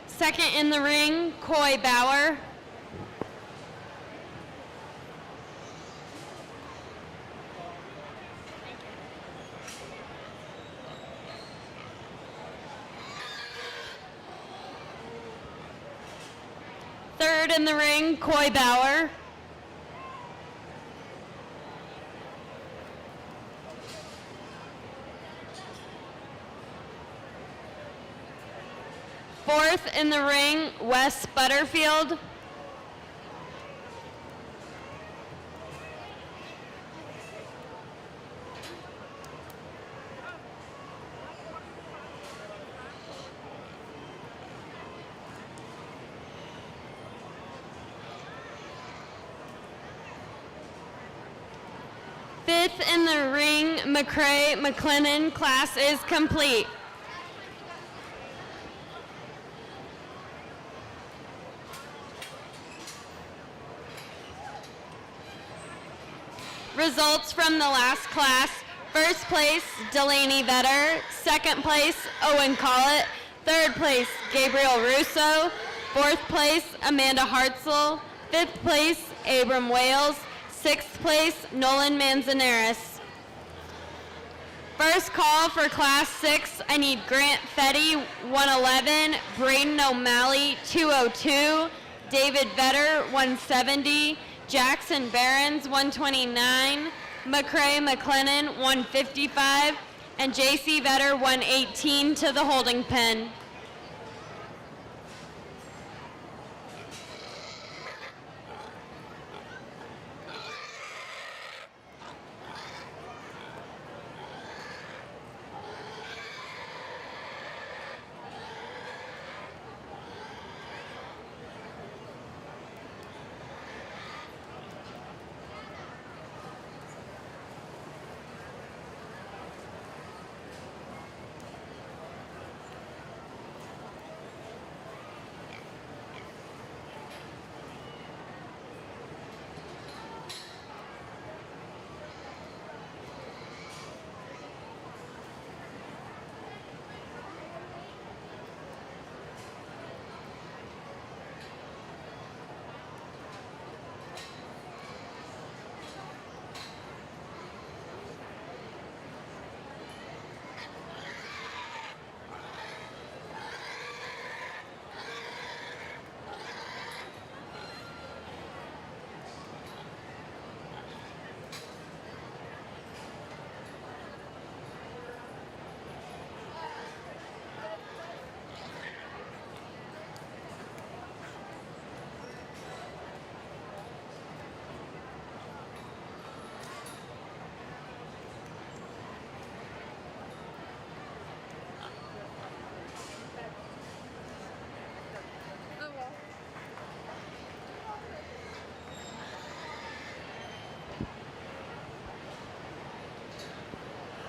Second in the ring, Coy Bauer. Third in the ring, Coy Bauer. Fourth in the ring, Wes Butterfield. Fifth in the ring, McCray McLennan. Class is complete. Results from the last class. First place, Delaney Vetter. Second place, Owen Collett. Third place, Gabriel Russo. Fourth place, Amanda Hartzell. Fifth place, Abram Wales. Sixth place, Nolan Manzanares. First call for Class 6, I need Grant Fetty, 111, Braden O'Malley, 202, David Vetter, 170, Jackson Behrens, 129, McCray McLennan, 155, and JC Vetter, 118 to the holding pen.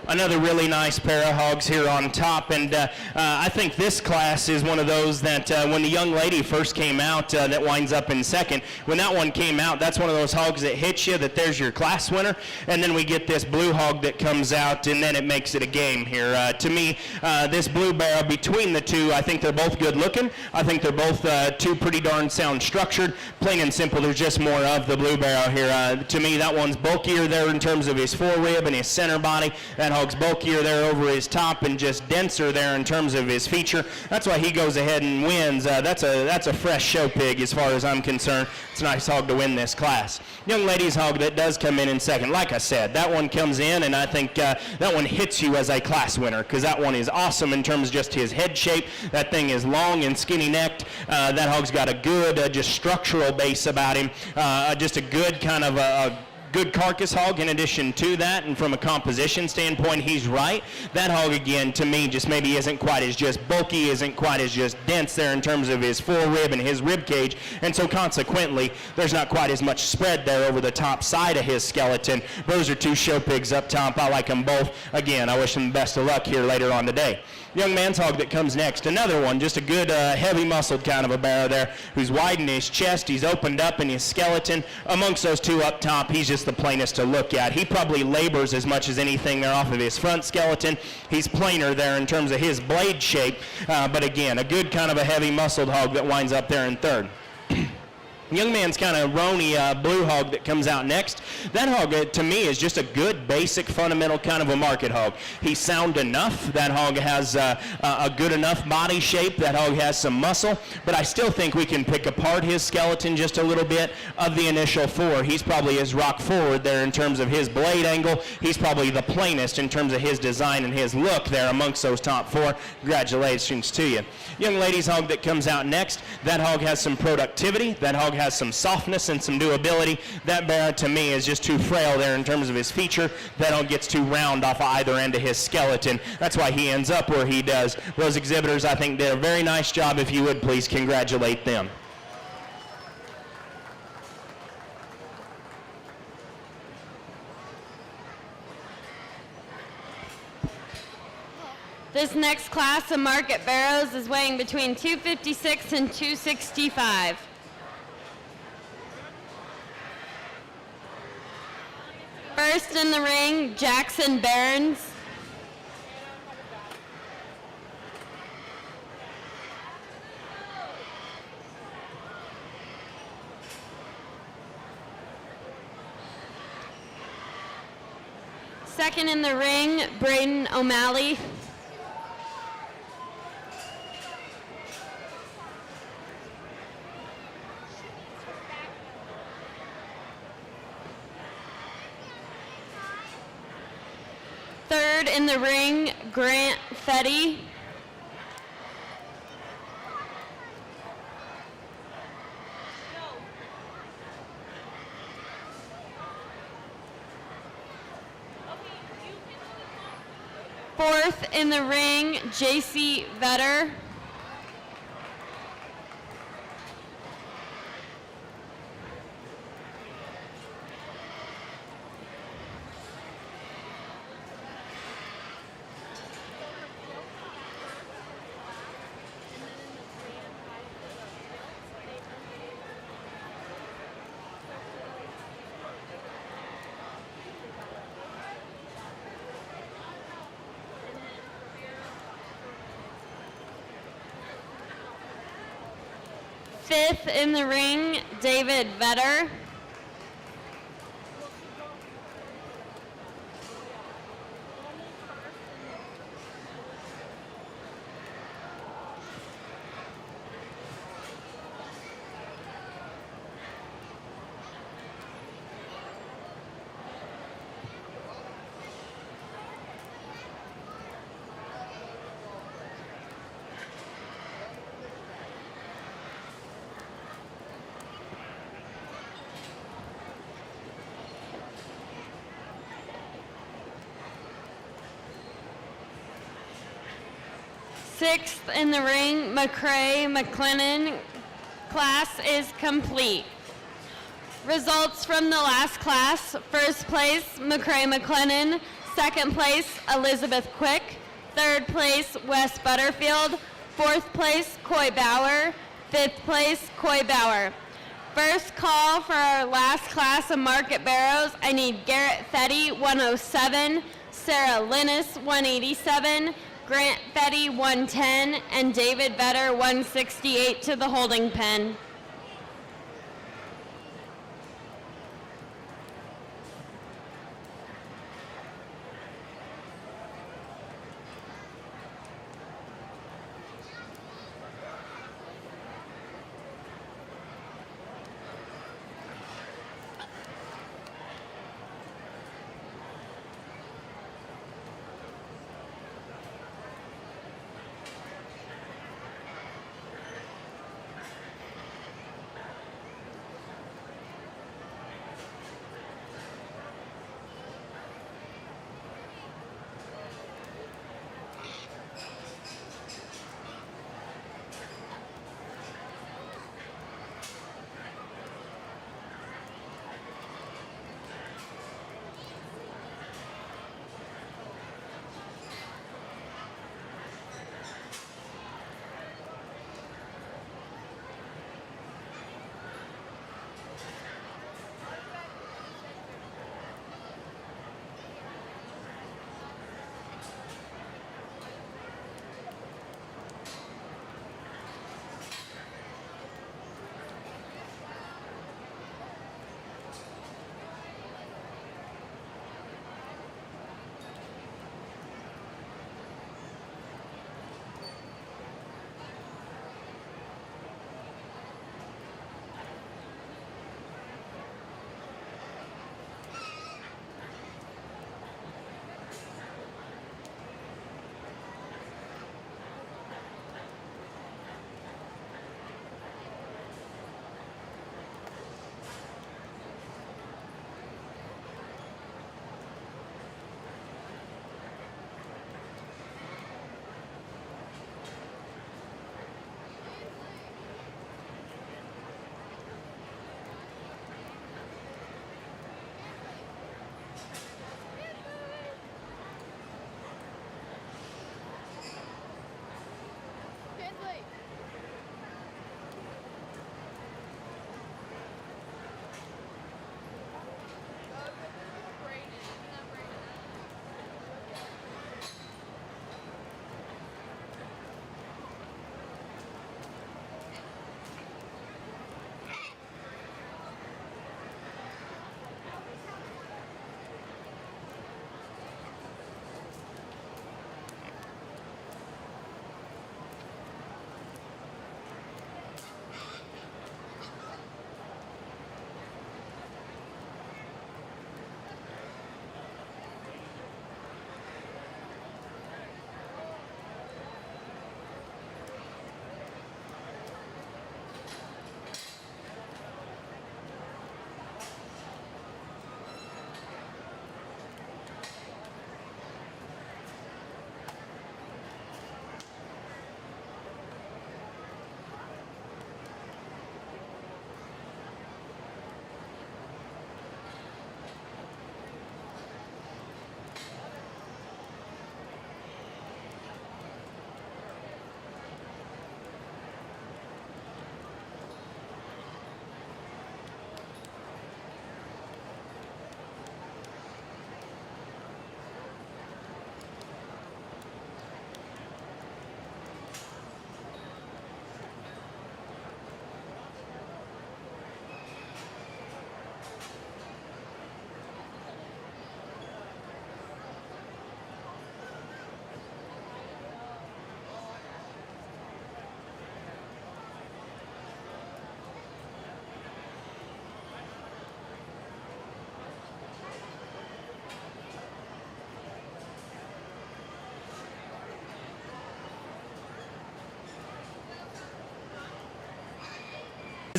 Another really nice pair of hogs here on top, and I think this class is one of those that when the young lady first came out that winds up in second, when that one came out, that's one of those hogs that hits you, that there's your class winner, and then we get this blue hog that comes out, and then it makes it a game here. To me, this blue barrel, between the two, I think they're both good looking. I think they're both two pretty darn sound structured. Plain and simple, there's just more of the blue barrel here. To me, that one's bulkier there in terms of his forerib and his center body. That hog's bulkier there over his top and just denser there in terms of his feature. That's why he goes ahead and wins. That's a fresh show pig as far as I'm concerned. It's a nice hog to win this class. Young lady's hog that does come in second. Like I said, that one comes in, and I think that one hits you as a class winner, because that one is awesome in terms of just his head shape. That thing is long and skinny necked. That hog's got a good just structural base about him. Just a good kind of a good carcass hog in addition to that, and from a composition standpoint, he's right. That hog, again, to me, just maybe isn't quite as just bulky, isn't quite as just dense there in terms of his forerib and his rib cage, and so consequently, there's not quite as much spread there over the top side of his skeleton. Those are two show pigs up top. I like them both. Again, I wish them the best of luck here later on today. Young man's hog that comes next, another one, just a good heavy muscled kind of a barrow there, who's widened his chest, he's opened up in his skeleton. Amongst those two up top, he's just the plainest to look at. He probably labors as much as anything there off of his front skeleton. He's plainer there in terms of his blade shape, but again, a good kind of a heavy muscled hog that winds up there in third. Young man's kind of rony blue hog that comes out next. That hog, to me, is just a good, basic, fundamental kind of a market hog. He's sound enough. That hog has a good enough body shape. That hog has some muscle. But I still think we can pick apart his skeleton just a little bit. Of the initial four, he's probably his rock forward there in terms of his blade angle. He's probably the plainest in terms of his design and his look there amongst those top four. Congratulations to you. Young lady's hog that comes out next. That hog has some productivity. That hog has some softness and some doability. That barrow, to me, is just too frail there in terms of his feature. That hog gets too round off of either end of his skeleton. That's why he ends up where he does. Those exhibitors, I think, did a very nice job. If you would please congratulate them. This next class of market barrows is weighing between 256 and 265. First in the ring, Jackson Barons. Second in the ring, Braden O'Malley. Third in the ring, Grant Fetty. Fourth in the ring, JC Vetter. Fifth in the ring, David Vetter. Sixth in the ring, McCrae McLennan. Class is complete. Results from the last class: first place, McCrae McLennan. Second place, Elizabeth Quick. Third place, Wes Butterfield. Fourth place, Coy Bauer. Fifth place, Coy Bauer. First call for our last class of market barrows. I need Garrett Fetty, 107, Sarah Linus, 187, Grant Fetty, 110, and David Vetter, 168 to the holding pen.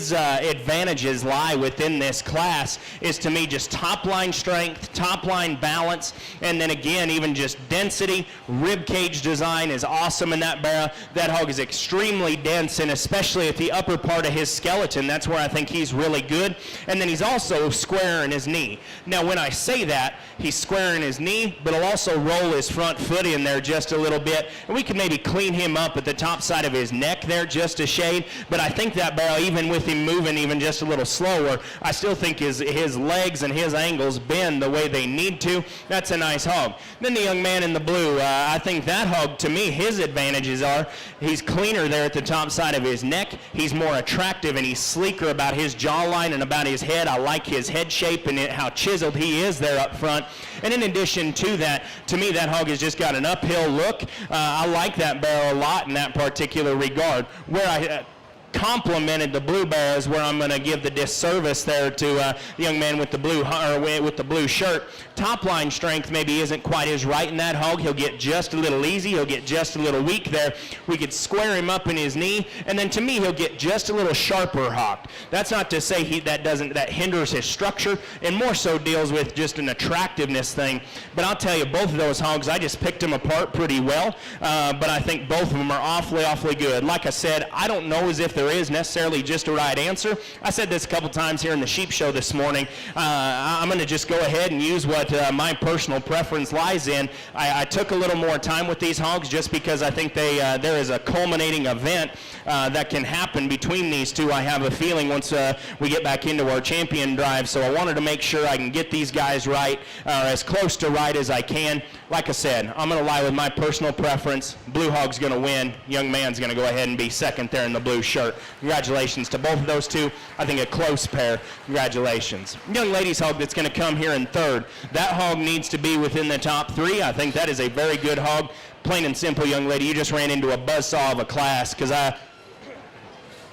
his advantages lie within this class is, to me, just top line strength, top line balance, and then again, even just density. Rib cage design is awesome in that barrel. That hog is extremely dense, and especially at the upper part of his skeleton, that's where I think he's really good. And then he's also square in his knee. Now, when I say that, he's square in his knee, but he'll also roll his front foot in there just a little bit, and we can maybe clean him up at the top side of his neck there just a shade. But I think that barrel, even with him moving even just a little slower, I still think his legs and his angles bend the way they need to. That's a nice hog. Then the young man in the blue, I think that hog, to me, his advantages are he's cleaner there at the top side of his neck. He's more attractive, and he's sleeker about his jawline and about his head. I like his head shape and how chiseled he is there up front. And in addition to that, to me, that hog has just got an uphill look. I like that barrel a lot in that particular regard. Where I complimented the blue barrel is where I'm going to give the disservice there to the young man with the blue with the blue shirt. Top line strength maybe isn't quite as right in that hog. He'll get just a little easy. He'll get just a little weak there. We could square him up in his knee, and then to me he'll get just a little sharper hocked. That's not to say that hinders his structure, and more so deals with just an attractiveness thing. But I'll tell you, both of those hogs, I just picked them apart pretty well, but I think both of them are awfully good. Like I said, I don't know as if there is necessarily just a right answer. I said this a couple times here in the sheep show this morning. I'm going to just go ahead and use what my personal preference lies in. I took a little more time with these hogs just because I think there is a culminating event that can happen between these two, I have a feeling, once we get back into our champion drive. So I wanted to make sure I can get these guys right, as close to right as I can. Like I said, I'm going to lie with my personal preference. Blue hog's going to win. Young man's going to go ahead and be second there in the blue shirt. Congratulations to both of those two. I think a close pair. Congratulations. Young lady's hog that's going to come here in third. That hog needs to be within the top three. I think that is a very good hog. Plain and simple, young lady, you just ran into a buzzsaw of a class, because I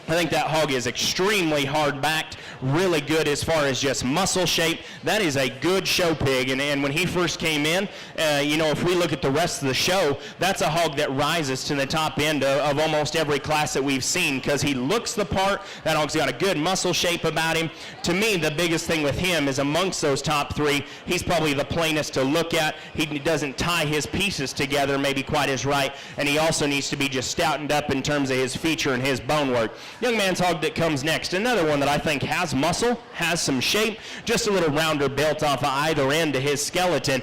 think that hog is extremely hard-backed, really good as far as just muscle shape. That is a good show pig, and when he first came in, if we look at the rest of the show, that's a hog that rises to the top end of almost every class that we've seen, because he looks the part. That hog's got a good muscle shape about him. To me, the biggest thing with him is amongst those top three, he's probably the plainest to look at. He doesn't tie his pieces together maybe quite as right, and he also needs to be just stoutened up in terms of his feature and his bone work. Young man's hog that comes next, another one that I think has muscle, has some shape, just a little rounder built off of either end of his skeleton.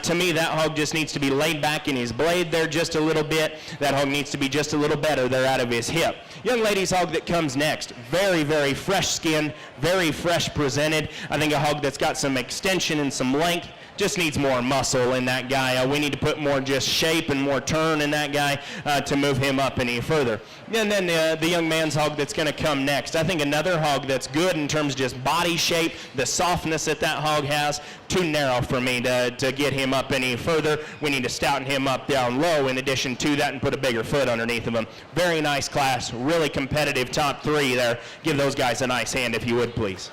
To me, that hog just needs to be laid back in his blade there just a little bit. That hog needs to be just a little better there out of his hip. Young lady's hog that comes next, very, very fresh skin, very fresh presented. I think a hog that's got some extension and some length. Just needs more muscle in that guy. We need to put more just shape and more turn in that guy to move him up any further. And then the young man's hog that's going to come next. I think another hog that's good in terms of just body shape, the softness that hog has, too narrow for me to get him up any further. We need to stouten him up down low in addition to that and put a bigger foot underneath of him. Very nice class, really competitive top three there. Give those guys a nice hand if you would, please.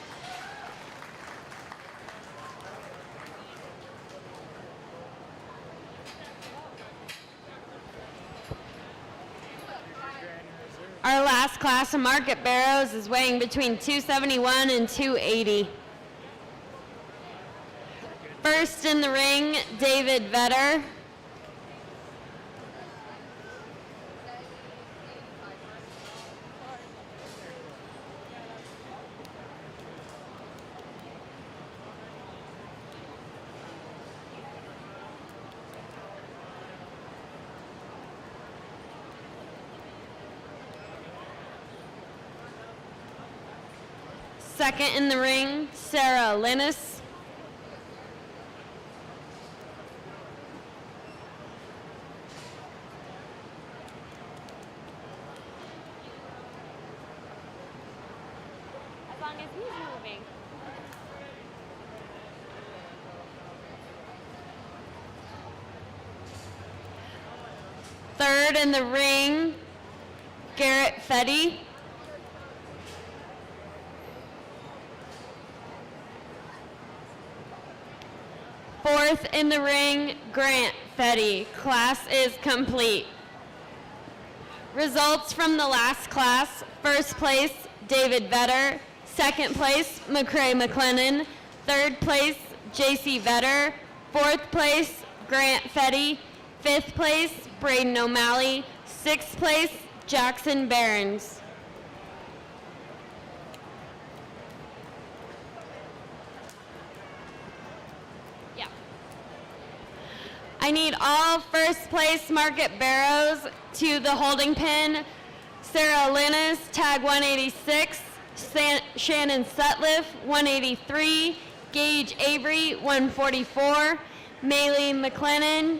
Our last class of market barrows is weighing between 271 and 280. First in the ring, David Vetter. Second in the ring, Sarah Linus. As long as he's moving. Third in the ring, Garrett Fetty. Fourth in the ring, Grant Fetty. Class is complete. Results from the last class. First place, David Vetter. Second place, McCrae McLennan. Third place, JC Vetter. Fourth place, Grant Fetty. Fifth place, Braden O'Malley. Sixth place, Jackson Behrens. Yeah. I need all first place market barrows to the holding pen. Sarah Linus, tag 186. Shannon Sutliff, 183. Gage Avery, 144. Maylee McLennan.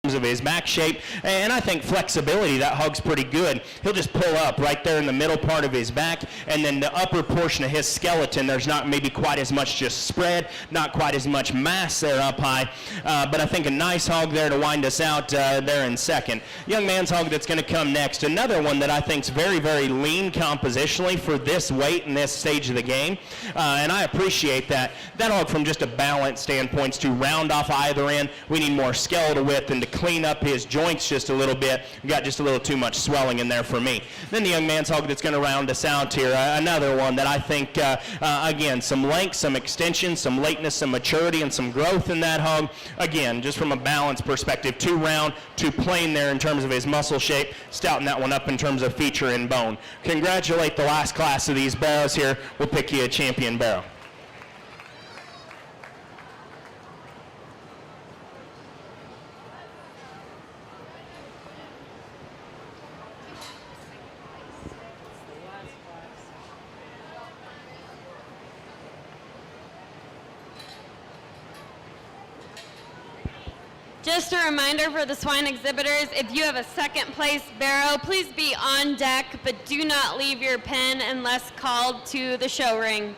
Of his back shape, and I think flexibility, that hog's pretty good. He'll just pull up right there in the middle part of his back, and then the upper portion of his skeleton, there's not maybe quite as much just spread, not quite as much mass there up high, but I think a nice hog there to wind us out there in second. Young man's hog that's going to come next, another one that I think is very, very lean compositionally for this weight and this stage of the game, and I appreciate that. That hog from just a balance standpoint to round off either end, we need more skeletal width and to clean up his joints just a little bit. We got just a little too much swelling in there for me. Then the young man's hog that's going to round us out here, another one that I think, again, some length, some extension, some lateness, some maturity, and some growth in that hog. Again, just from a balance perspective, too round, too plain there in terms of his muscle shape, stouting that one up in terms of feature and bone. Congratulate the last class of these barrows here. We'll pick you a champion barrow. Just a reminder for the swine exhibitors, if you have a second place barrow, please be on deck, but do not leave your pen unless called to the show ring.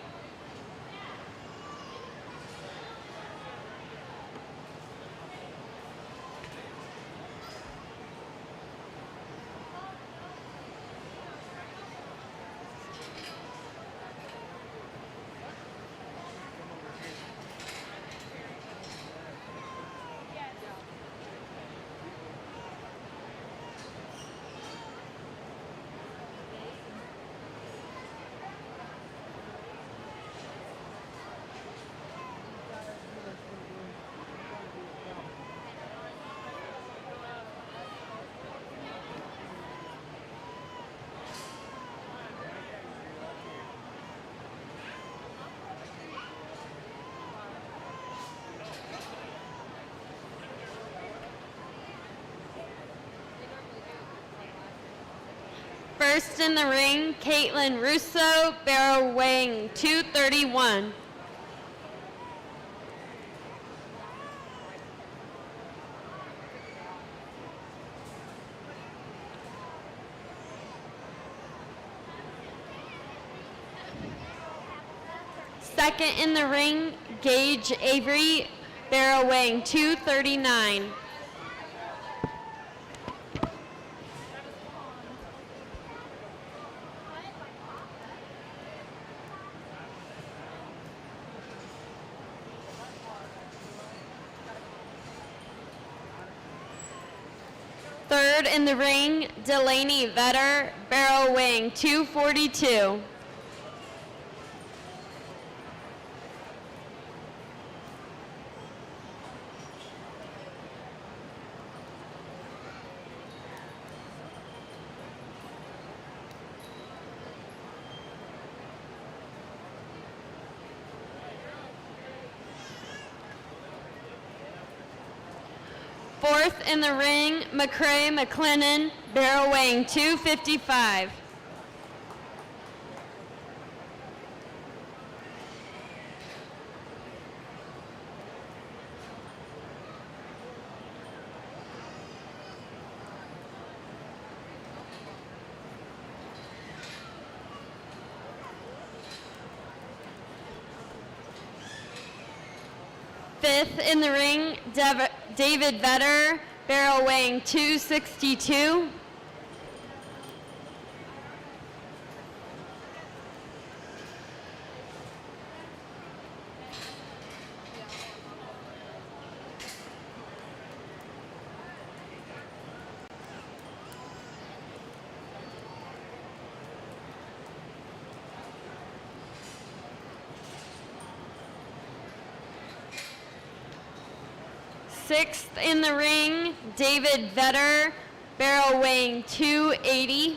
First in the ring, Caitlin Russo, barrel weighing 231. Second in the ring, Gage Avery, barrel weighing 239. Third in the ring, Delaney Vetter, barrel weighing 242. Fourth in the ring, McCrae McLennan, barrel weighing 255. Fifth in the ring, David Vetter, barrel weighing 262. Sixth in the ring, David Vetter, barrel weighing 280.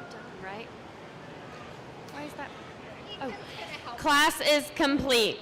Done, right? Why is that? Oh, class is complete.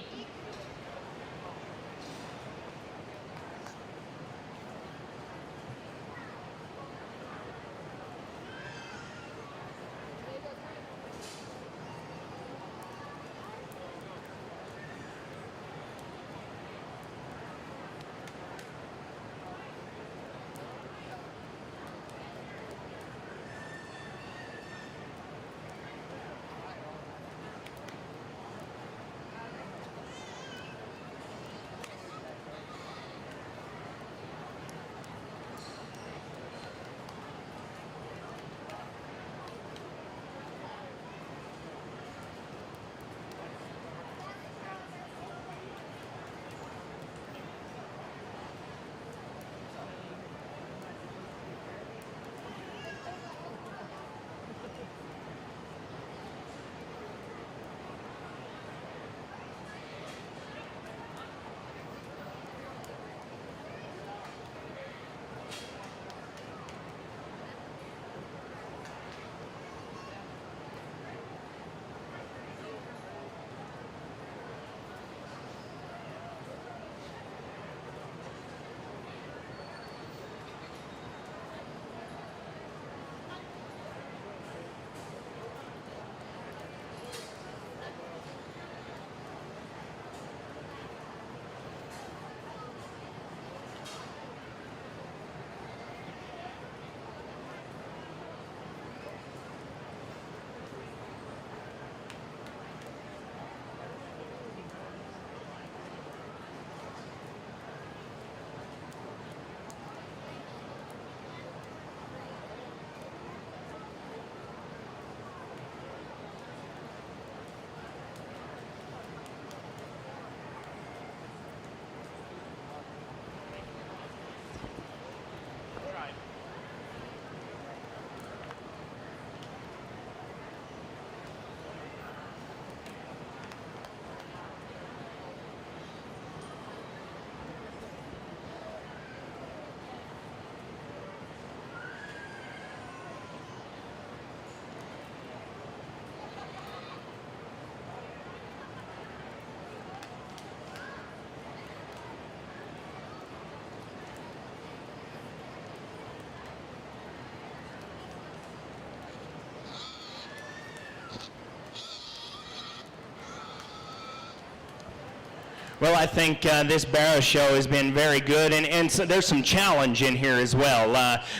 Well, I think this barrow show has been very good, and so there's some challenge in here as well.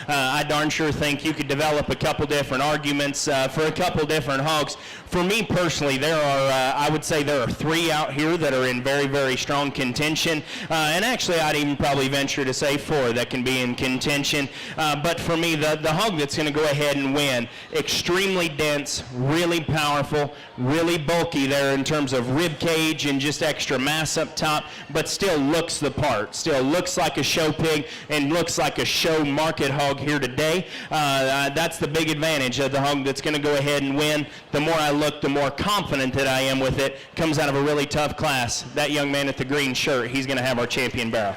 I darn sure think you could develop a couple different arguments for a couple different hogs. For me personally, there are, I would say there are 3 out here that are in very, very strong contention, and actually I'd even probably venture to say 4 that can be in contention. But for me, the hog that's going to go ahead and win, extremely dense, really powerful, really bulky there in terms of rib cage and just extra mass up top, but still looks the part, still looks like a show pig and looks like a show market hog here today. That's the big advantage of the hog that's going to go ahead and win. The more I look, the more confident that I am with it. Comes out of a really tough class. That young man at the green shirt, he's going to have our champion barrow.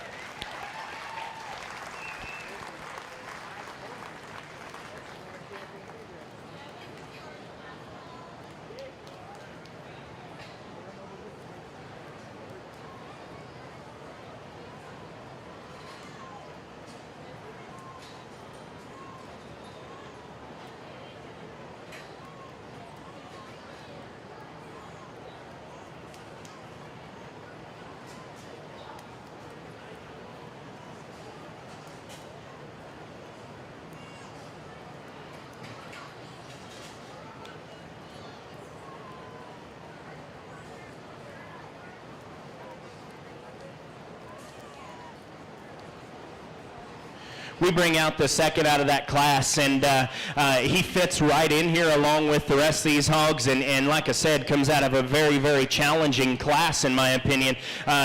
We bring out the second out of that class, and he fits right in here along with the rest of these hogs, and like I said, comes out of a very, very challenging class in my opinion.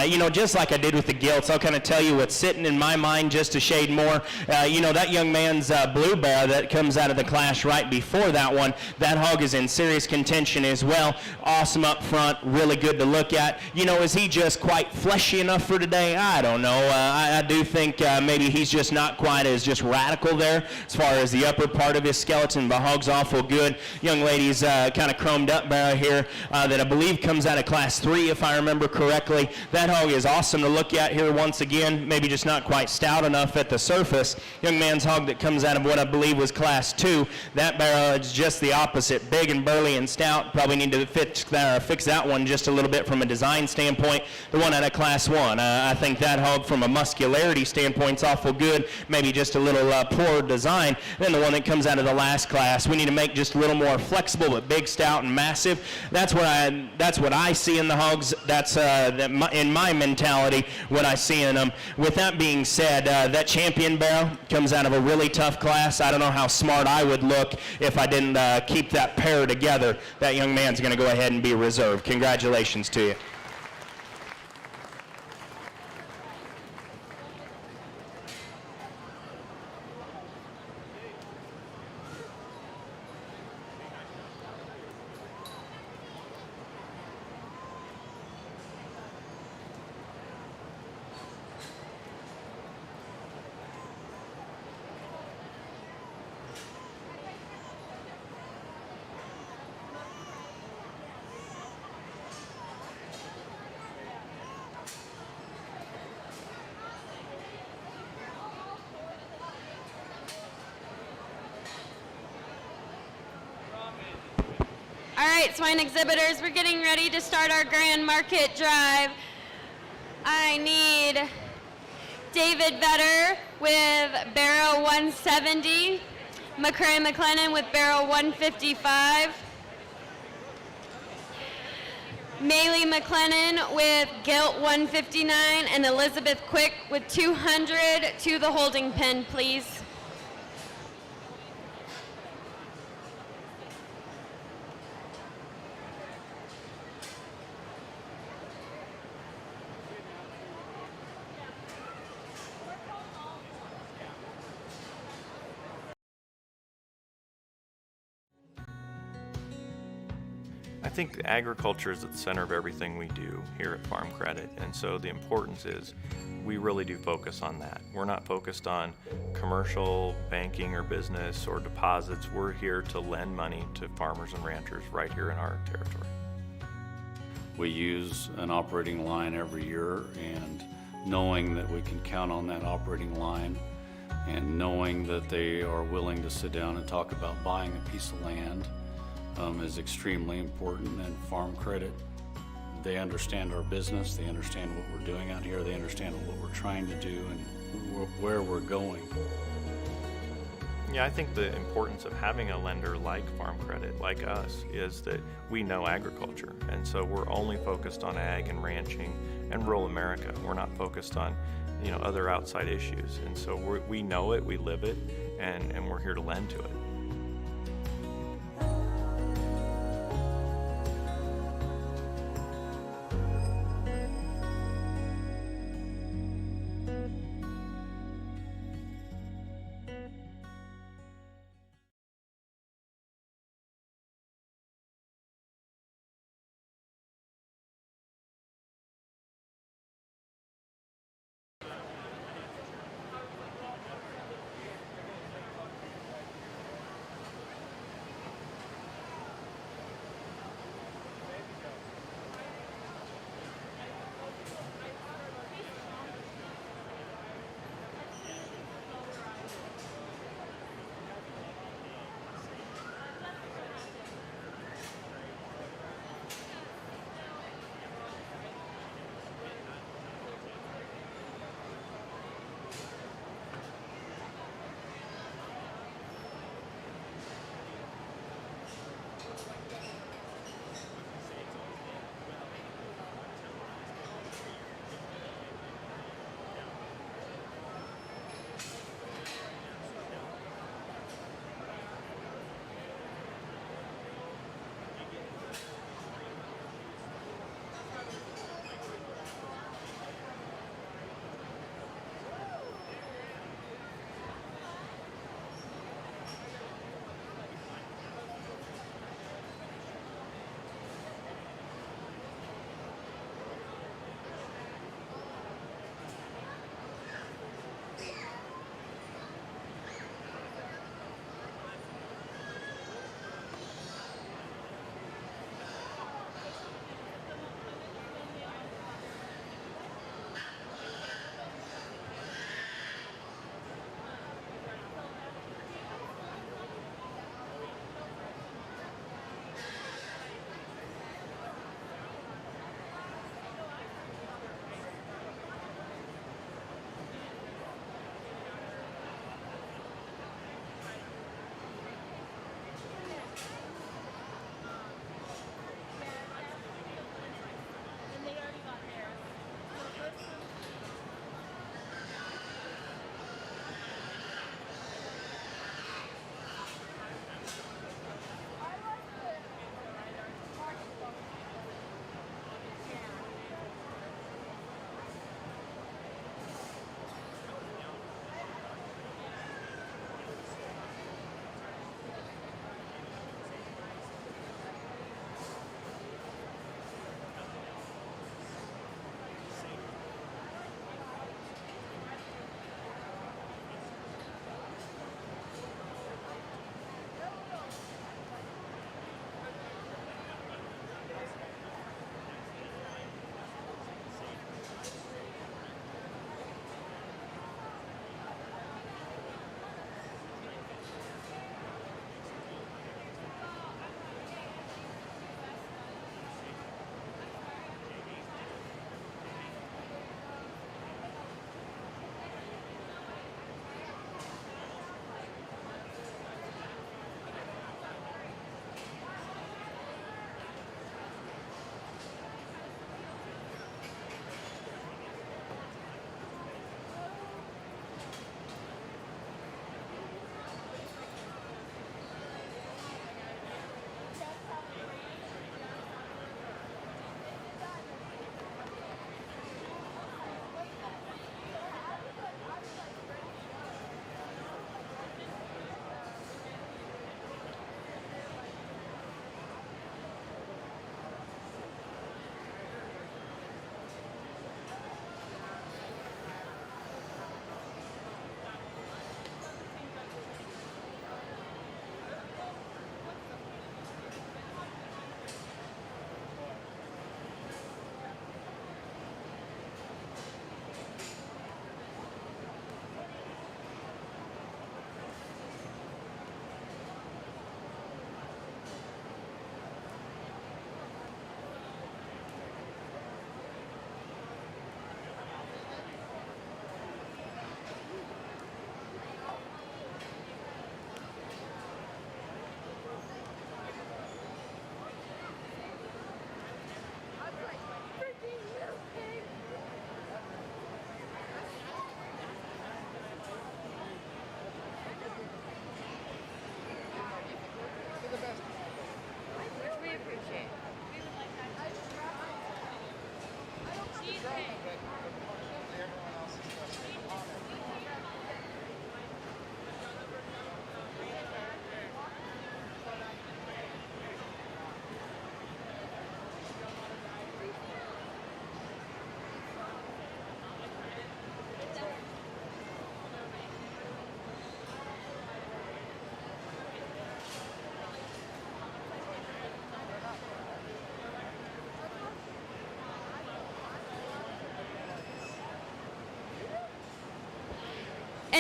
You know, just like I did with the gilts, I'll kind of tell you what's sitting in my mind just a shade more. You know, that young man's blue barrow that comes out of the class right before that one, that hog is in serious contention as well. Awesome up front, really good to look at. You know, is he just quite fleshy enough for today? I don't know. I do think maybe he's just not quite as just radical there as far as the upper part of his skeleton. The hog's awful good. Young lady's kind of chromed up barrow here that I believe comes out of class 3 if I remember correctly. That hog is awesome to look at here once again, maybe just not quite stout enough at the surface. Young man's hog that comes out of what I believe was class 2, that barrow is just the opposite, big and burly and stout. Probably need to fix that one just a little bit from a design standpoint. The one out of class 1, I think that hog from a muscularity standpoint is awful good, maybe just a little poor design. Then the one that comes out of the last class, we need to make just a little more flexible, but big, stout, and massive. That's what I see in the hogs. That's in my mentality what I see in them. With that being said, that champion barrow comes out of a really tough class. I don't know how smart I would look if I didn't keep that pair together. That young man's going to go ahead and be reserved. Congratulations to you. All right, swine exhibitors, we're getting ready to start our grand market drive. I need David Vetter with barrow 170, McCray McLennan with barrow 155, Maylee McLennan with gilt 159, and Elizabeth Quick with 200 to the holding pen, please. I think agriculture is at the center of everything we do here at Farm Credit, and so the importance is we really do focus on that. We're not focused on commercial banking or business or deposits. We're here to lend money to farmers and ranchers right here in our territory. We use an operating line every year, and knowing that we can count on that operating line and knowing that they are willing to sit down and talk about buying a piece of land is extremely important. And Farm Credit they understand our business, they understand what we're doing out here, they understand what we're trying to do and where we're going. Yeah, I think the importance of having a lender like Farm Credit, like us, is that we know agriculture. And so we're only focused on ag and ranching and rural America. We're not focused on, other outside issues. And so we know it, we live it, and we're here to lend to it.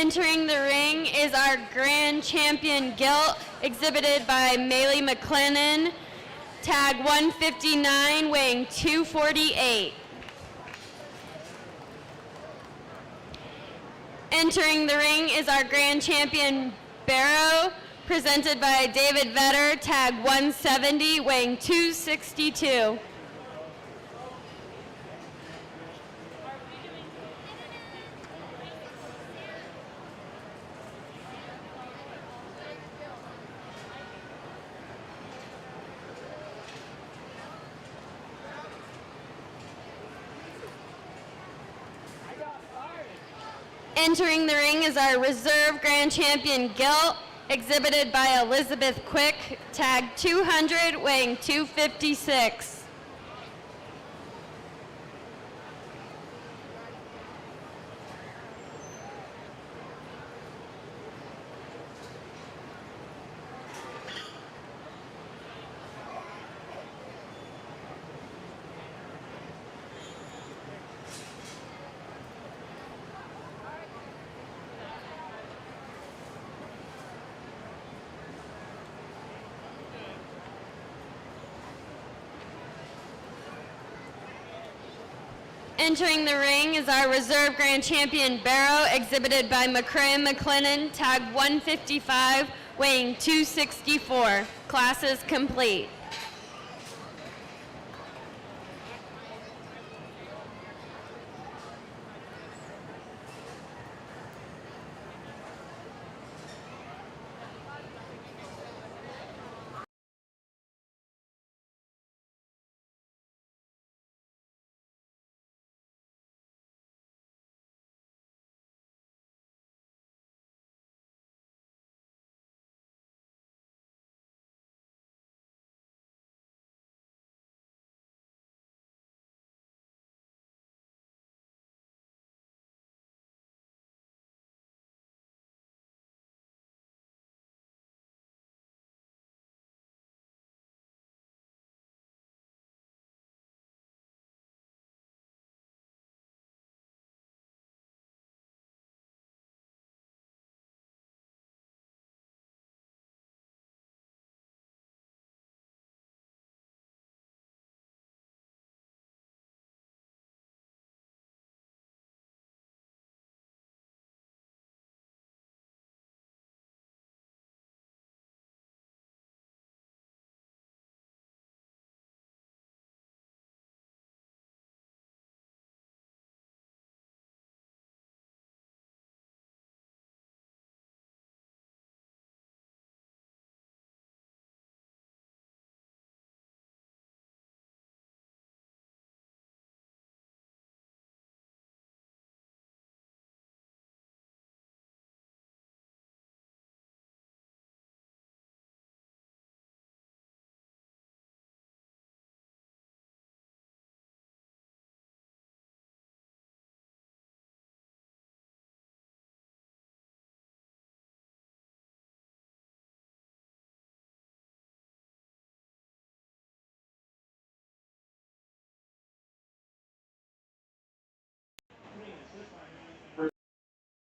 Entering the ring is our grand champion gilt, exhibited by Maylee McLennan, tag 159, weighing 248. Entering the ring is our grand champion barrow, presented by David Vetter, tag 170, weighing 262. Entering the ring is our reserve grand champion gilt, exhibited by Elizabeth Quick, tag 200, weighing 256. Entering the ring is our reserve grand champion barrow, exhibited by McCray and McLennan, tag 155, weighing 264. Class is complete.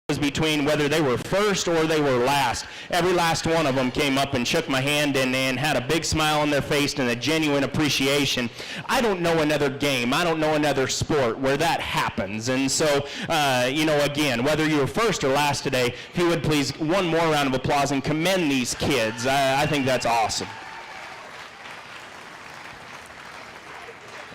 Was between whether they were first or they were last. Every last one of them came up and shook my hand and had a big smile on their face and a genuine appreciation. I don't know another game, I don't know another sport where that happens. And so, again, whether you were first or last today, if you would please, one more round of applause and commend these kids. I think that's awesome.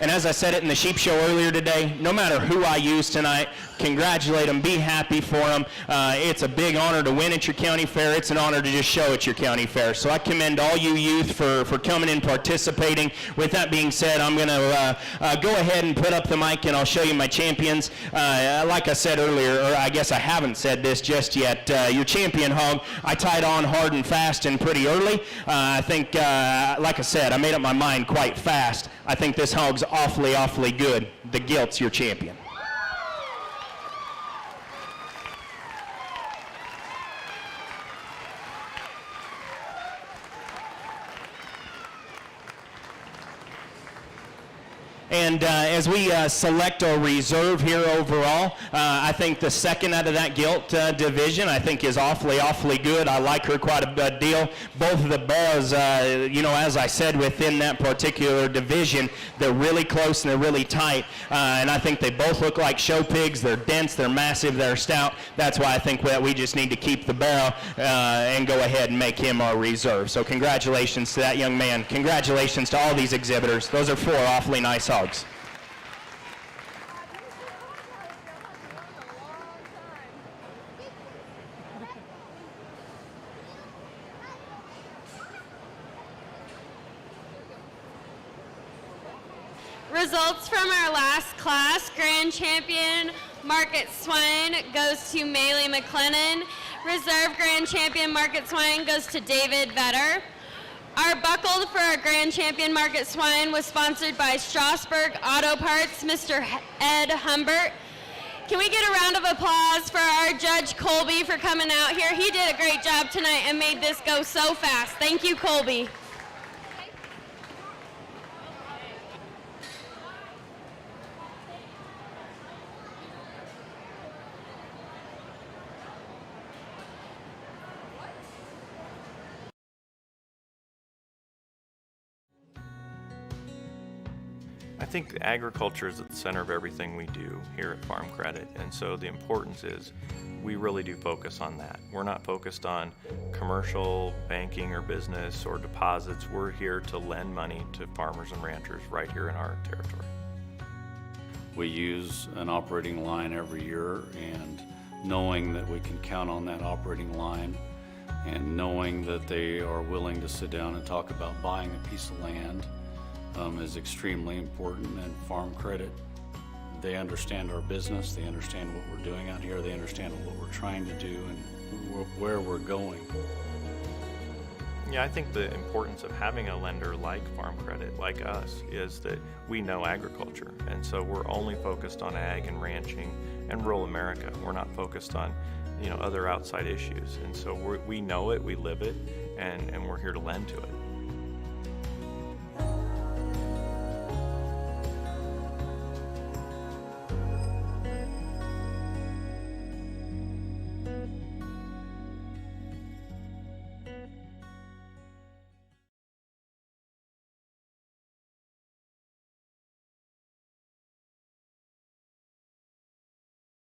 And as I said it in the sheep show earlier today, no matter who I use tonight, congratulate them, be happy for them. It's a big honor to win at your county fair. It's an honor to just show at your county fair. So I commend all you youth for coming and participating. With that being said, I'm going to go ahead and put up the mic and I'll show you my champions. Like I said earlier, or I guess I haven't said this just yet, your champion hog, I tied on hard and fast and pretty early. I think, like I said, I made up my mind quite fast. I think this hog's awfully, awfully good. The gilt's your champion. And as we select our reserve here overall, I think the second out of that gilt division, I think is awfully good. I like her quite a deal. Both of the bows, as I said, within that particular division, they're really close and they're really tight. And I think they both look like show pigs. They're dense, they're massive, they're stout. That's why I think that we just need to keep the barrel and go ahead and make him our reserve. So congratulations to that young man. Congratulations to all these exhibitors. Those are 4 awfully nice hogs. Results from our last class. Grand champion Market Swine goes to Maylee McLennan. Reserve grand champion Market Swine goes to David Vetter. Our buckle for our grand champion Market Swine was sponsored by Strasburg Auto Parts, Mr. Ed Humbert. Can we get a round of applause for our Judge Colby for coming out here? He did a great job tonight and made this go so fast. Thank you, Colby. I think agriculture is at the center of everything we do here at Farm Credit, and so the importance is we really do focus on that. We're not focused on commercial banking or business or deposits. We're here to lend money to farmers and ranchers right here in our territory. We use an operating line every year, and knowing that we can count on that operating line and knowing that they are willing to sit down and talk about buying a piece of land is extremely important. And Farm Credit, they understand our business, they understand what we're doing out here, they understand what we're trying to do and where we're going. Yeah, I think the importance of having a lender like Farm Credit, like us, is that we know agriculture, and so we're only focused on ag and ranching and rural America. We're not focused on other outside issues, and so we know it, we live it, and we're here to lend to it.